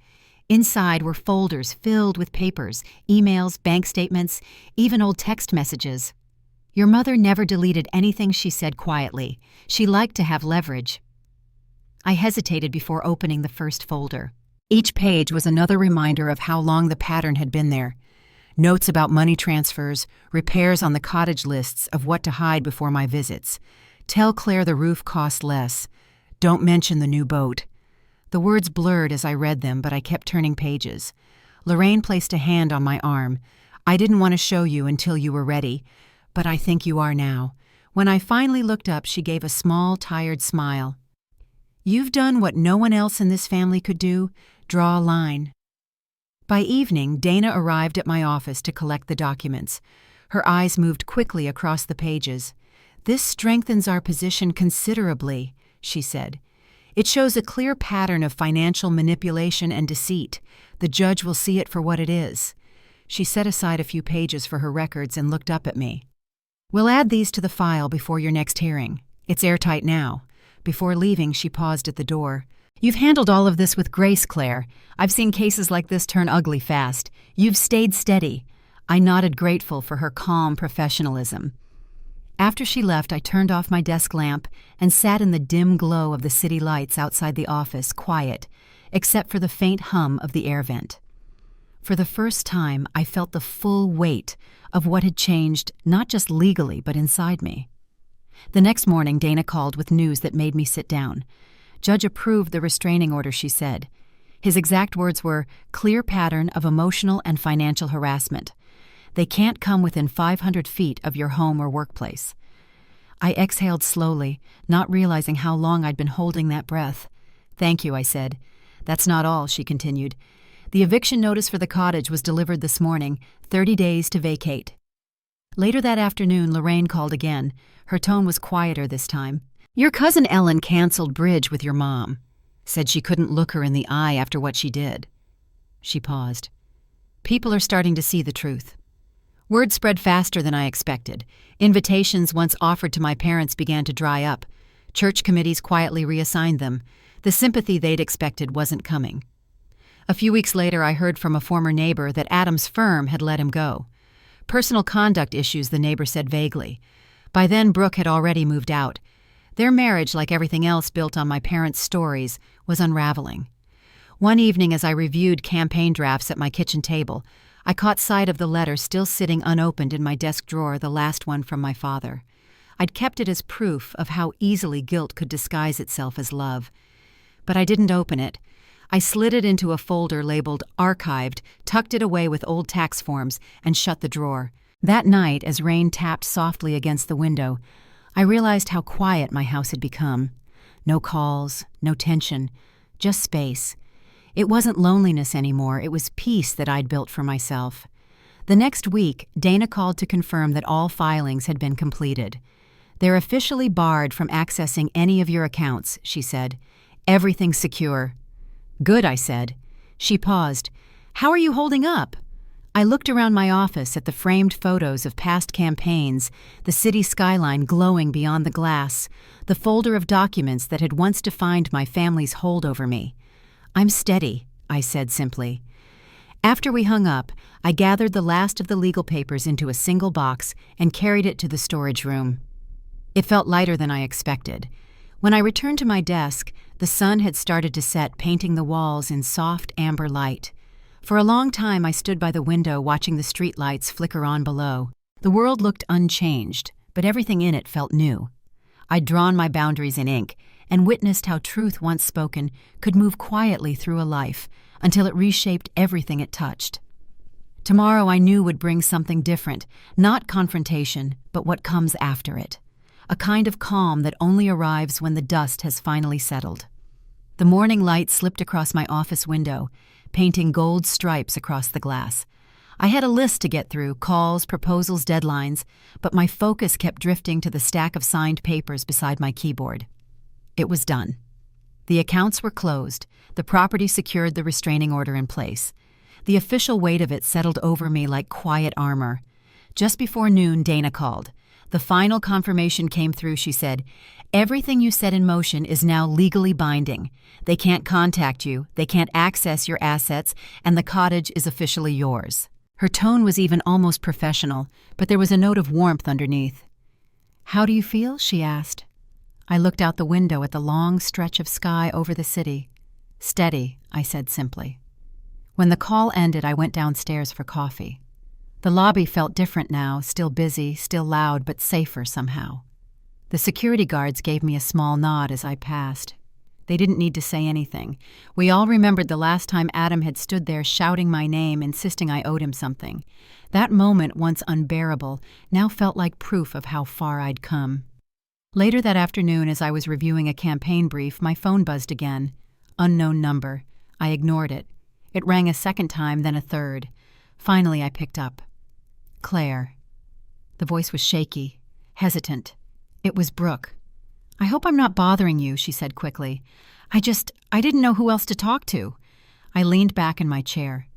Inside were folders filled with papers, emails, bank statements, even old text messages. "Your mother never deleted anything," she said quietly. "She liked to have leverage." I hesitated before opening the first folder. Each page was another reminder of how long the pattern had been there. Notes about money transfers, repairs on the cottage lists of what to hide before my visits. "Tell Claire the roof cost less. Don't mention the new boat." The words blurred as I read them, but I kept turning pages. Lorraine placed a hand on my arm. "I didn't want to show you until you were ready, but I think you are now." When I finally looked up, she gave a small, tired smile. "You've done what no one else in this family could do. Draw a line." By evening, Dana arrived at my office to collect the documents. Her eyes moved quickly across the pages. "This strengthens our position considerably," she said. "It shows a clear pattern of financial manipulation and deceit. The judge will see it for what it is." She set aside a few pages for her records and looked up at me. "We'll add these to the file before your next hearing. It's airtight now." Before leaving, she paused at the door. "You've handled all of this with grace, Claire. I've seen cases like this turn ugly fast. You've stayed steady." I nodded, grateful for her calm professionalism. After she left, I turned off my desk lamp and sat in the dim glow of the city lights outside the office, quiet, except for the faint hum of the air vent. For the first time, I felt the full weight of what had changed, not just legally, but inside me. The next morning, Dana called with news that made me sit down. Judge approved the restraining order, she said. His exact words were, "Clear pattern of emotional and financial harassment. They can't come within 500 feet of your home or workplace." I exhaled slowly, not realizing how long I'd been holding that breath. "Thank you," I said. "That's not all," she continued. "The eviction notice for the cottage was delivered this morning, 30 days to vacate." Later that afternoon, Lorraine called again. Her tone was quieter this time. "Your cousin Ellen canceled bridge with your mom. Said she couldn't look her in the eye after what she did." She paused. "People are starting to see the truth." Word spread faster than I expected. Invitations once offered to my parents began to dry up. Church committees quietly reassigned them. The sympathy they'd expected wasn't coming. A few weeks later, I heard from a former neighbor that Adam's firm had let him go. Personal conduct issues, the neighbor said vaguely. By then, Brooke had already moved out. Their marriage, like everything else built on my parents' stories, was unraveling. One evening, as I reviewed campaign drafts at my kitchen table, I caught sight of the letter still sitting unopened in my desk drawer, the last one from my father. I'd kept it as proof of how easily guilt could disguise itself as love. But I didn't open it. I slid it into a folder labeled Archived, tucked it away with old tax forms, and shut the drawer. That night, as rain tapped softly against the window, I realized how quiet my house had become. No calls, no tension, just space. It wasn't loneliness anymore, it was peace that I'd built for myself. The next week, Dana called to confirm that all filings had been completed. "They're officially barred from accessing any of your accounts," she said. "Everything's secure." "Good," I said. She paused. "How are you holding up?" I looked around my office at the framed photos of past campaigns, the city skyline glowing beyond the glass, the folder of documents that had once defined my family's hold over me. "I'm steady," I said simply. After we hung up, I gathered the last of the legal papers into a single box and carried it to the storage room. It felt lighter than I expected. When I returned to my desk, the sun had started to set, painting the walls in soft amber light. For a long time I stood by the window watching the streetlights flicker on below. The world looked unchanged, but everything in it felt new. I'd drawn my boundaries in ink and witnessed how truth once spoken could move quietly through a life until it reshaped everything it touched. Tomorrow I knew would bring something different, not confrontation, but what comes after it. A kind of calm that only arrives when the dust has finally settled. The morning light slipped across my office window, painting gold stripes across the glass. I had a list to get through, calls, proposals, deadlines, but my focus kept drifting to the stack of signed papers beside my keyboard. It was done. The accounts were closed, the property secured, the restraining order in place. The official weight of it settled over me like quiet armor. Just before noon, Dana called. The final confirmation came through, she said. "Everything you set in motion is now legally binding. They can't contact you, they can't access your assets, and the cottage is officially yours." Her tone was even almost professional, but there was a note of warmth underneath. "How do you feel?" she asked. I looked out the window at the long stretch of sky over the city. "Steady," I said simply. When the call ended, I went downstairs for coffee. The lobby felt different now, still busy, still loud, but safer somehow. The security guards gave me a small nod as I passed. They didn't need to say anything. We all remembered the last time Adam had stood there shouting my name, insisting I owed him something. That moment, once unbearable, now felt like proof of how far I'd come. Later that afternoon, as I was reviewing a campaign brief, my phone buzzed again. Unknown number. I ignored it. It rang a second time, then a third. Finally, I picked up. "Claire." The voice was shaky, hesitant. It was Brooke. "I hope I'm not bothering you," she said quickly. I didn't know who else to talk to." I leaned back in my chair.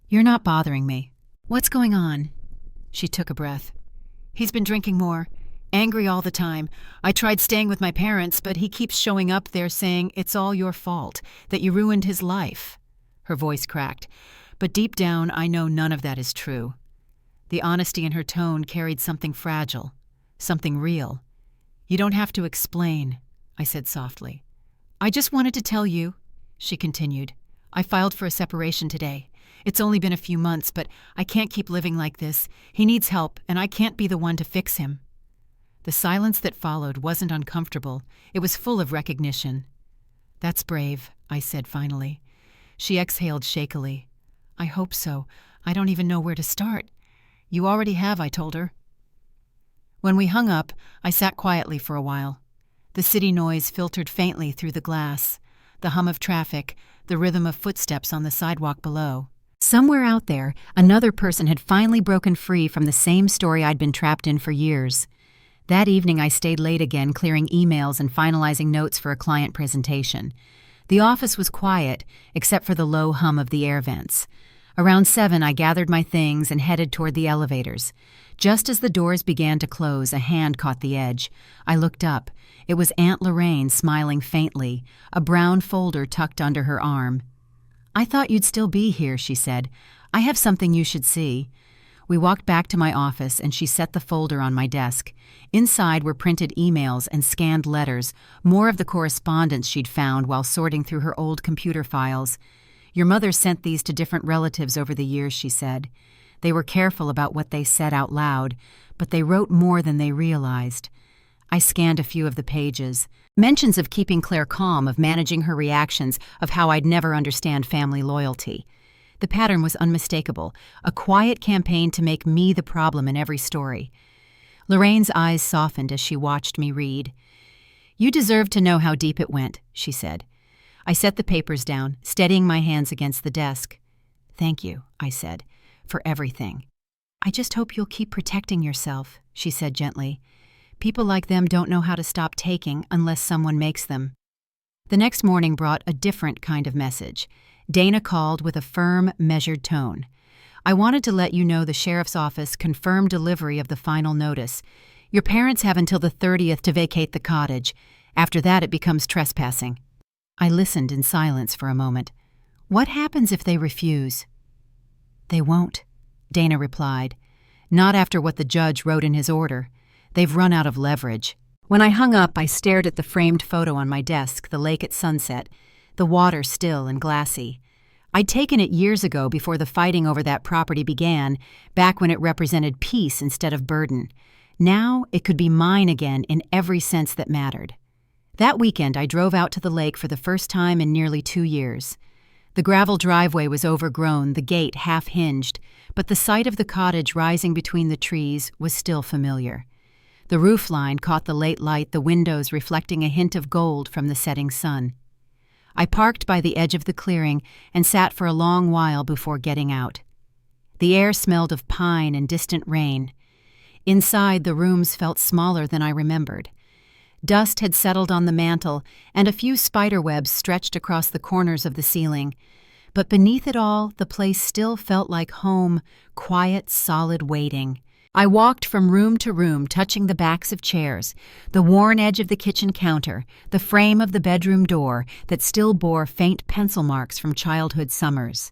"You're not bothering me. What's going on?" She took a breath. "He's been drinking more. Angry all the time. I tried staying with my parents, but he keeps showing up there saying it's all your fault, that you ruined his life." Her voice cracked. But deep down, I know none of that is true. The honesty in her tone carried something fragile, something real. "You don't have to explain," I said softly. "I just wanted to tell you," she continued. "I filed for a separation today. It's only been a few months, but I can't keep living like this. He needs help, and I can't be the one to fix him." The silence that followed wasn't uncomfortable. It was full of recognition. "That's brave," I said finally. She exhaled shakily. "I hope so. I don't even know where to start." "You already have," I told her. When we hung up, I sat quietly for a while. The city noise filtered faintly through the glass, the hum of traffic, the rhythm of footsteps on the sidewalk below. Somewhere out there, another person had finally broken free from the same story I'd been trapped in for years. That evening I stayed late again, clearing emails and finalizing notes for a client presentation. The office was quiet, except for the low hum of the air vents. Around 7, I gathered my things and headed toward the elevators. Just as the doors began to close, a hand caught the edge. I looked up. It was Aunt Lorraine smiling faintly, a brown folder tucked under her arm. "I thought you'd still be here," she said. "I have something you should see." We walked back to my office, and she set the folder on my desk. Inside were printed emails and scanned letters, more of the correspondence she'd found while sorting through her old computer files. "Your mother sent these to different relatives over the years," she said. "They were careful about what they said out loud, but they wrote more than they realized." I scanned a few of the pages. Mentions of keeping Claire calm, of managing her reactions, of how I'd never understand family loyalty. The pattern was unmistakable, a quiet campaign to make me the problem in every story. Lorraine's eyes softened as she watched me read. "You deserve to know how deep it went," she said. I set the papers down, steadying my hands against the desk. "Thank you," I said, "for everything." "I just hope you'll keep protecting yourself," she said gently. "People like them don't know how to stop taking unless someone makes them." The next morning brought a different kind of message. Dana called with a firm, measured tone. I wanted to let you know the sheriff's office confirmed delivery of the final notice. Your parents have until the 30th to vacate the cottage. After that, it becomes trespassing." I listened in silence for a moment. What happens if they refuse? "They won't," Dana replied. "Not after what the judge wrote in his order. They've run out of leverage." When I hung up, I stared at the framed photo on my desk, the lake at sunset, the water still and glassy. I'd taken it years ago before the fighting over that property began, back when it represented peace instead of burden. Now it could be mine again in every sense that mattered. That weekend, I drove out to the lake for the first time in nearly 2 years. The gravel driveway was overgrown, the gate half-hinged, but the sight of the cottage rising between the trees was still familiar. The roof line caught the late light, the windows reflecting a hint of gold from the setting sun. I parked by the edge of the clearing and sat for a long while before getting out. The air smelled of pine and distant rain. Inside, the rooms felt smaller than I remembered. Dust had settled on the mantel, and a few spider webs stretched across the corners of the ceiling. But beneath it all, the place still felt like home, quiet, solid waiting. I walked from room to room, touching the backs of chairs, the worn edge of the kitchen counter, the frame of the bedroom door that still bore faint pencil marks from childhood summers.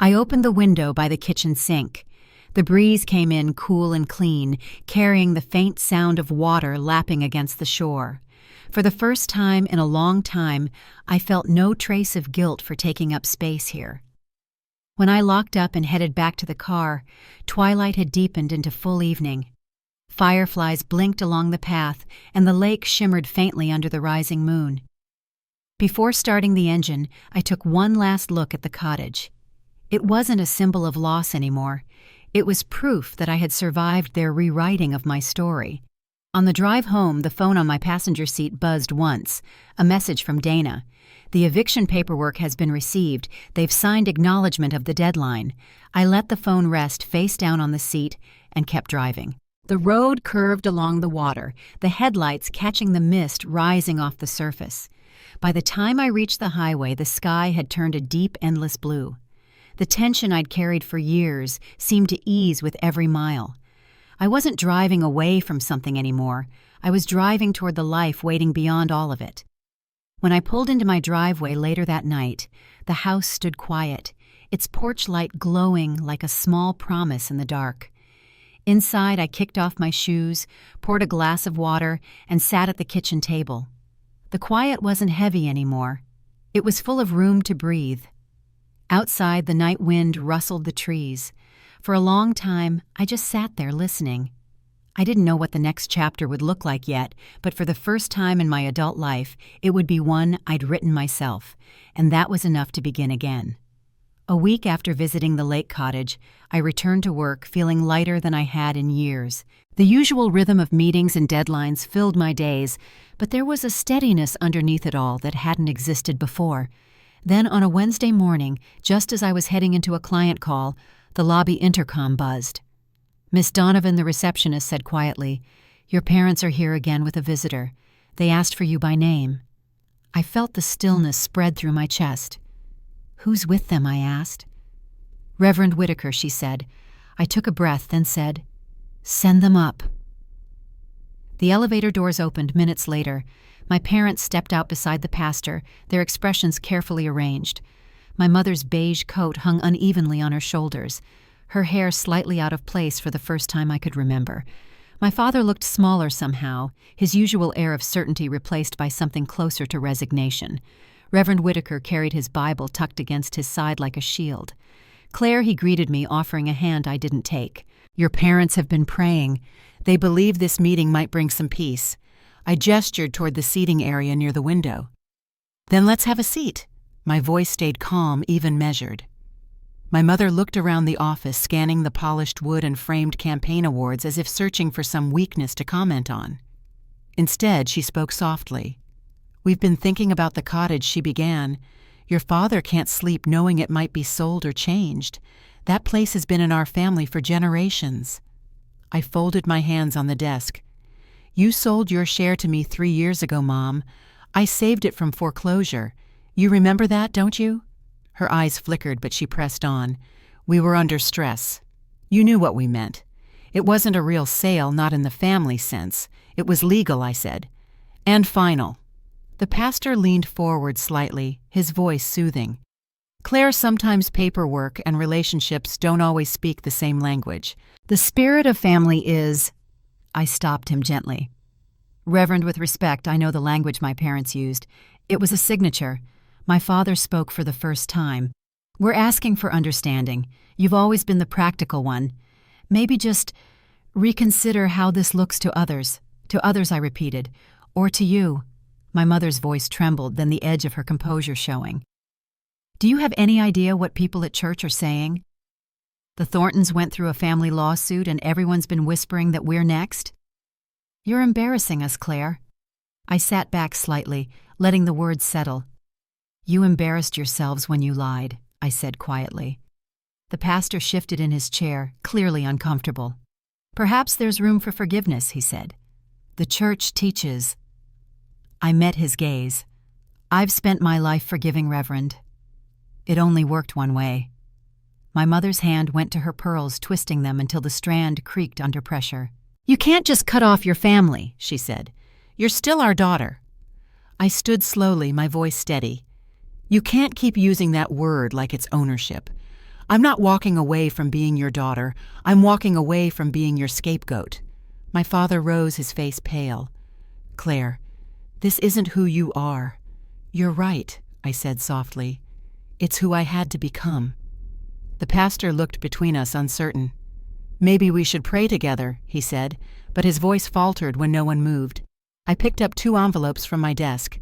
I opened the window by the kitchen sink. The breeze came in cool and clean, carrying the faint sound of water lapping against the shore. For the first time in a long time, I felt no trace of guilt for taking up space here. When I locked up and headed back to the car, twilight had deepened into full evening. Fireflies blinked along the path, and the lake shimmered faintly under the rising moon. Before starting the engine, I took one last look at the cottage. It wasn't a symbol of loss anymore. It was proof that I had survived their rewriting of my story. On the drive home, the phone on my passenger seat buzzed once, a message from Dana. "The eviction paperwork has been received. They've signed acknowledgement of the deadline." I let the phone rest face down on the seat and kept driving. The road curved along the water, the headlights catching the mist rising off the surface. By the time I reached the highway, the sky had turned a deep, endless blue. The tension I'd carried for years seemed to ease with every mile. I wasn't driving away from something anymore. I was driving toward the life waiting beyond all of it. When I pulled into my driveway later that night, the house stood quiet, its porch light glowing like a small promise in the dark. Inside, I kicked off my shoes, poured a glass of water, and sat at the kitchen table. The quiet wasn't heavy anymore. It was full of room to breathe. Outside, the night wind rustled the trees. For a long time, I just sat there listening. I didn't know what the next chapter would look like yet, but for the first time in my adult life, it would be one I'd written myself, and that was enough to begin again. A week after visiting the lake cottage, I returned to work feeling lighter than I had in years. The usual rhythm of meetings and deadlines filled my days, but there was a steadiness underneath it all that hadn't existed before. Then on a Wednesday morning, just as I was heading into a client call, the lobby intercom buzzed. Miss Donovan, the receptionist, said quietly, "Your parents are here again with a visitor. They asked for you by name." I felt the stillness spread through my chest. "Who's with them?" I asked. "Reverend Whitaker," she said. I took a breath, then said, "Send them up." The elevator doors opened minutes later. My parents stepped out beside the pastor, their expressions carefully arranged. My mother's beige coat hung unevenly on her shoulders, her hair slightly out of place for the first time I could remember. My father looked smaller somehow, his usual air of certainty replaced by something closer to resignation. Reverend Whitaker carried his Bible tucked against his side like a shield. Claire, he greeted me, offering a hand I didn't take. "Your parents have been praying. They believe this meeting might bring some peace." I gestured toward the seating area near the window. "Then let's have a seat." My voice stayed calm, even measured. My mother looked around the office, scanning the polished wood and framed campaign awards as if searching for some weakness to comment on. Instead, she spoke softly. "We've been thinking about the cottage," she began. "Your father can't sleep knowing it might be sold or changed. That place has been in our family for generations." I folded my hands on the desk. "You sold your share to me 3 years ago, Mom. I saved it from foreclosure. You remember that, don't you?" Her eyes flickered, but she pressed on. We were under stress. You knew what we meant. It wasn't a real sale, not in the family sense. It was legal, I said. And final. The pastor leaned forward slightly, his voice soothing. Claire, sometimes paperwork and relationships don't always speak the same language. The spirit of family is... I stopped him gently. Reverend, with respect, I know the language my parents used. It was a signature. My father spoke for the first time. We're asking for understanding. You've always been the practical one. Maybe just reconsider how this looks to others. To others, I repeated. Or to you. My mother's voice trembled, then the edge of her composure showing. Do you have any idea what people at church are saying? The Thorntons went through a family lawsuit and everyone's been whispering that we're next? You're embarrassing us, Claire. I sat back slightly, letting the words settle. You embarrassed yourselves when you lied, I said quietly. The pastor shifted in his chair, clearly uncomfortable. Perhaps there's room for forgiveness, he said. The church teaches. I met his gaze. I've spent my life forgiving, Reverend. It only worked one way. My mother's hand went to her pearls, twisting them until the strand creaked under pressure. You can't just cut off your family, she said. You're still our daughter. I stood slowly, my voice steady. You can't keep using that word like it's ownership. I'm not walking away from being your daughter. I'm walking away from being your scapegoat. My father rose, his face pale. Claire, this isn't who you are. You're right, I said softly. It's who I had to become. The pastor looked between us, uncertain. Maybe we should pray together, he said, but his voice faltered when no one moved. I picked up 2 envelopes from my desk.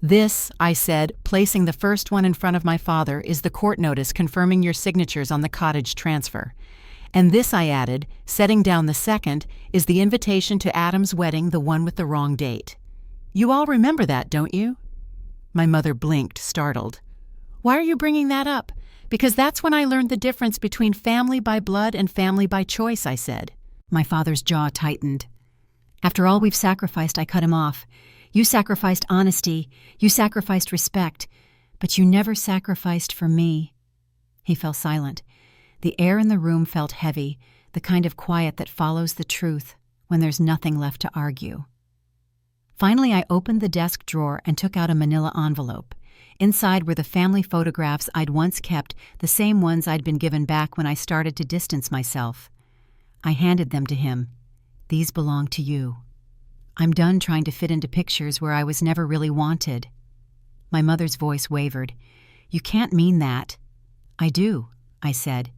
This, I said, placing the first one in front of my father, is the court notice confirming your signatures on the cottage transfer. And this, I added, setting down the second, is the invitation to Adam's wedding, the one with the wrong date. You all remember that, don't you? My mother blinked, startled. Why are you bringing that up? Because that's when I learned the difference between family by blood and family by choice, I said. My father's jaw tightened. After all we've sacrificed, I cut him off. You sacrificed honesty, you sacrificed respect, but you never sacrificed for me. He fell silent. The air in the room felt heavy, the kind of quiet that follows the truth when there's nothing left to argue. Finally, I opened the desk drawer and took out a manila envelope. Inside were the family photographs I'd once kept, the same ones I'd been given back when I started to distance myself. I handed them to him. These belong to you. I'm done trying to fit into pictures where I was never really wanted. My mother's voice wavered. You can't mean that. I do, I said.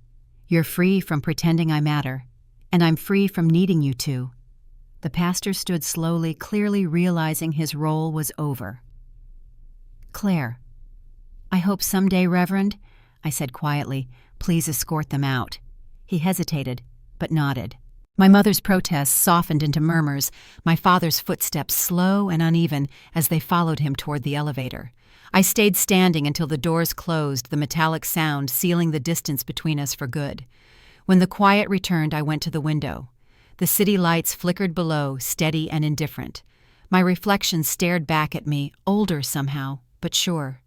You're free from pretending I matter, and I'm free from needing you to. The pastor stood slowly, clearly realizing his role was over. Claire. I hope someday, Reverend, I said quietly, please escort them out. He hesitated, but nodded. My mother's protests softened into murmurs, my father's footsteps slow and uneven as they followed him toward the elevator. I stayed standing until the doors closed, the metallic sound sealing the distance between us for good. When the quiet returned, I went to the window. The city lights flickered below, steady and indifferent. My reflection stared back at me, older somehow, but sure.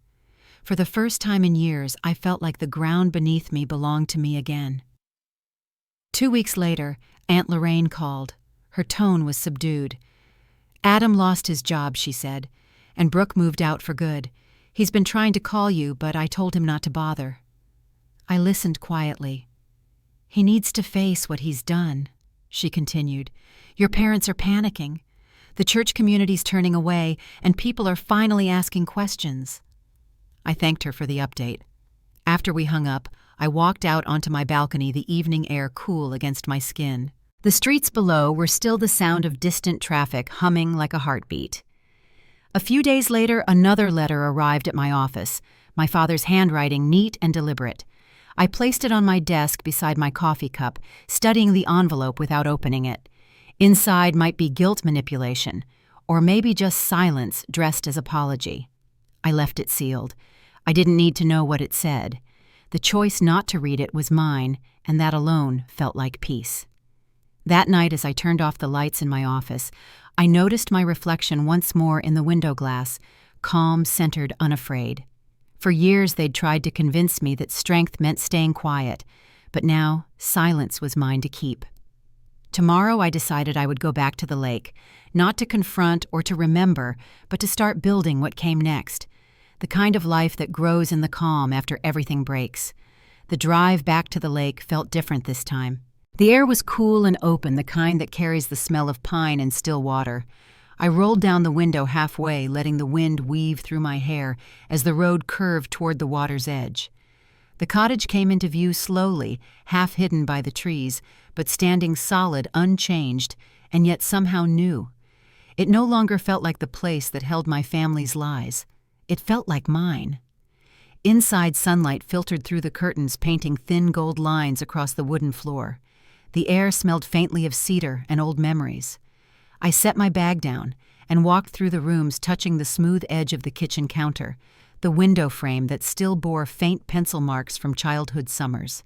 For the first time in years, I felt like the ground beneath me belonged to me again. 2 weeks later, Aunt Lorraine called. Her tone was subdued. Adam lost his job, she said, and Brooke moved out for good. He's been trying to call you, but I told him not to bother. I listened quietly. He needs to face what he's done, she continued. Your parents are panicking. The church community's turning away, and people are finally asking questions. I thanked her for the update. After we hung up, I walked out onto my balcony, the evening air cool against my skin. The streets below were still the sound of distant traffic humming like a heartbeat. A few days later, another letter arrived at my office, my father's handwriting neat and deliberate. I placed it on my desk beside my coffee cup, studying the envelope without opening it. Inside might be guilt manipulation, or maybe just silence dressed as apology. I left it sealed. I didn't need to know what it said. The choice not to read it was mine, and that alone felt like peace. That night, as I turned off the lights in my office, I noticed my reflection once more in the window glass, calm, centered, unafraid. For years they'd tried to convince me that strength meant staying quiet, but now silence was mine to keep. Tomorrow I decided I would go back to the lake, not to confront or to remember, but to start building what came next, the kind of life that grows in the calm after everything breaks. The drive back to the lake felt different this time. The air was cool and open, the kind that carries the smell of pine and still water. I rolled down the window halfway, letting the wind weave through my hair as the road curved toward the water's edge. The cottage came into view slowly, half hidden by the trees, but standing solid, unchanged, and yet somehow new. It no longer felt like the place that held my family's lies. It felt like mine. Inside, sunlight filtered through the curtains, painting thin gold lines across the wooden floor. The air smelled faintly of cedar and old memories. I set my bag down and walked through the rooms, touching the smooth edge of the kitchen counter, the window frame that still bore faint pencil marks from childhood summers.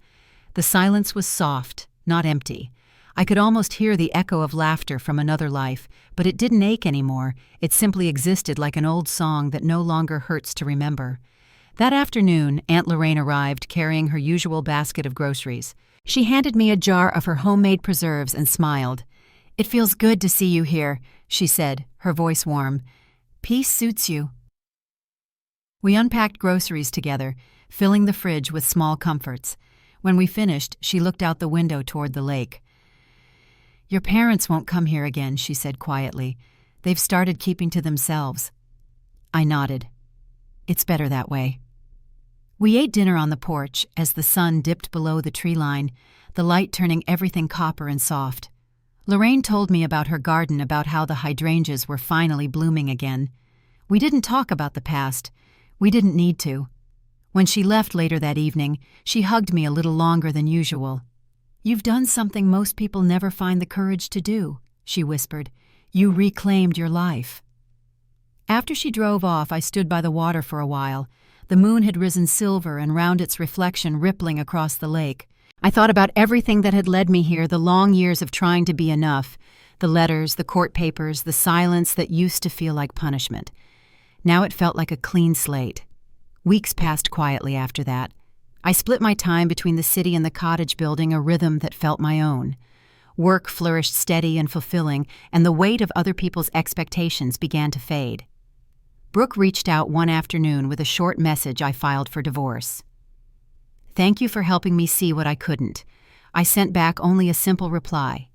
The silence was soft, not empty. I could almost hear the echo of laughter from another life, but it didn't ache anymore. It simply existed like an old song that no longer hurts to remember. That afternoon, Aunt Lorraine arrived carrying her usual basket of groceries. She handed me a jar of her homemade preserves and smiled. "It feels good to see you here," she said, her voice warm. "Peace suits you." We unpacked groceries together, filling the fridge with small comforts. When we finished, she looked out the window toward the lake. "Your parents won't come here again," she said quietly. "They've started keeping to themselves." I nodded. "It's better that way." We ate dinner on the porch as the sun dipped below the tree line, the light turning everything copper and soft. Lorraine told me about her garden, about how the hydrangeas were finally blooming again. We didn't talk about the past. We didn't need to. When she left later that evening, she hugged me a little longer than usual. "You've done something most people never find the courage to do," she whispered. "You reclaimed your life." After she drove off, I stood by the water for a while. The moon had risen silver and round its reflection rippling across the lake. I thought about everything that had led me here, the long years of trying to be enough, the letters, the court papers, the silence that used to feel like punishment. Now it felt like a clean slate. Weeks passed quietly after that. I split my time between the city and the cottage, building a rhythm that felt my own. Work flourished steady and fulfilling, and the weight of other people's expectations began to fade. Brooke reached out one afternoon with a short message I filed for divorce. "Thank you for helping me see what I couldn't." I sent back only a simple reply.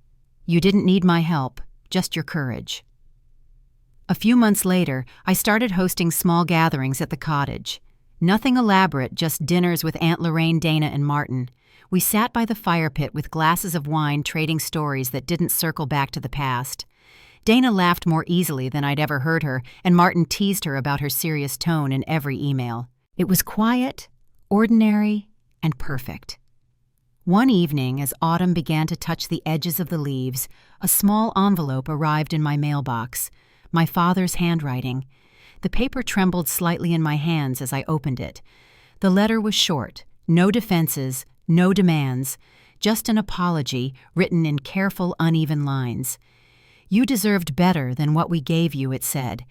"You didn't need my help, just your courage." A few months later, I started hosting small gatherings at the cottage. Nothing elaborate, just dinners with Aunt Lorraine, Dana, and Martin. We sat by the fire pit with glasses of wine, trading stories that didn't circle back to the past. Dana laughed more easily than I'd ever heard her, and Martin teased her about her serious tone in every email. It was quiet, ordinary, and perfect. One evening, as autumn began to touch the edges of the leaves, a small envelope arrived in my mailbox, my father's handwriting. The paper trembled slightly in my hands as I opened it. The letter was short, no defenses, no demands, just an apology written in careful, uneven lines. "You deserved better than what we gave you," it said.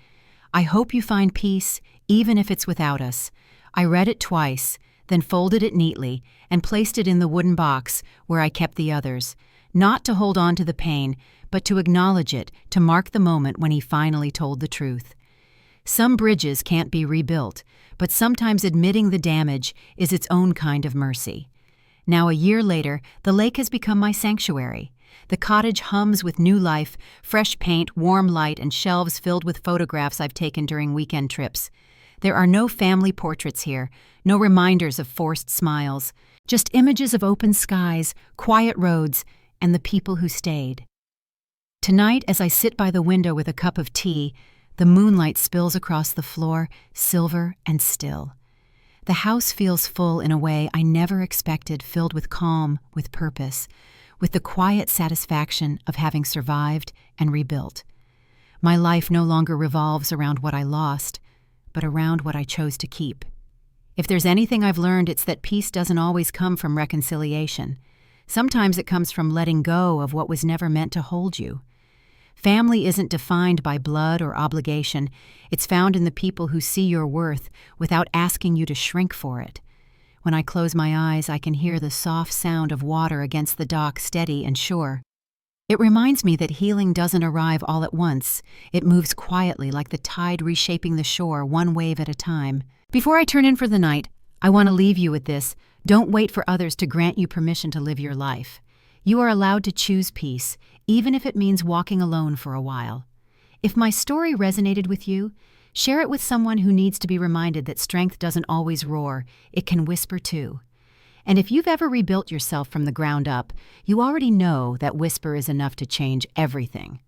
"I hope you find peace, even if it's without us." I read it twice, then folded it neatly and placed it in the wooden box where I kept the others, not to hold on to the pain, but to acknowledge it, to mark the moment when he finally told the truth. Some bridges can't be rebuilt, but sometimes admitting the damage is its own kind of mercy. Now, a year later, the lake has become my sanctuary. The cottage hums with new life, fresh paint, warm light, and shelves filled with photographs I've taken during weekend trips. There are no family portraits here, no reminders of forced smiles, just images of open skies, quiet roads, and the people who stayed. Tonight, as I sit by the window with a cup of tea, the moonlight spills across the floor, silver and still. The house feels full in a way I never expected, filled with calm, with purpose, with the quiet satisfaction of having survived and rebuilt. My life no longer revolves around what I lost, but around what I chose to keep. If there's anything I've learned, it's that peace doesn't always come from reconciliation. Sometimes it comes from letting go of what was never meant to hold you. Family isn't defined by blood or obligation. It's found in the people who see your worth without asking you to shrink for it. When I close my eyes, I can hear the soft sound of water against the dock, steady and sure. It reminds me that healing doesn't arrive all at once. It moves quietly, like the tide reshaping the shore, one wave at a time. Before I turn in for the night, I want to leave you with this. Don't wait for others to grant you permission to live your life. You are allowed to choose peace, even if it means walking alone for a while. If my story resonated with you, share it with someone who needs to be reminded that strength doesn't always roar, it can whisper too. And if you've ever rebuilt yourself from the ground up, you already know that whisper is enough to change everything.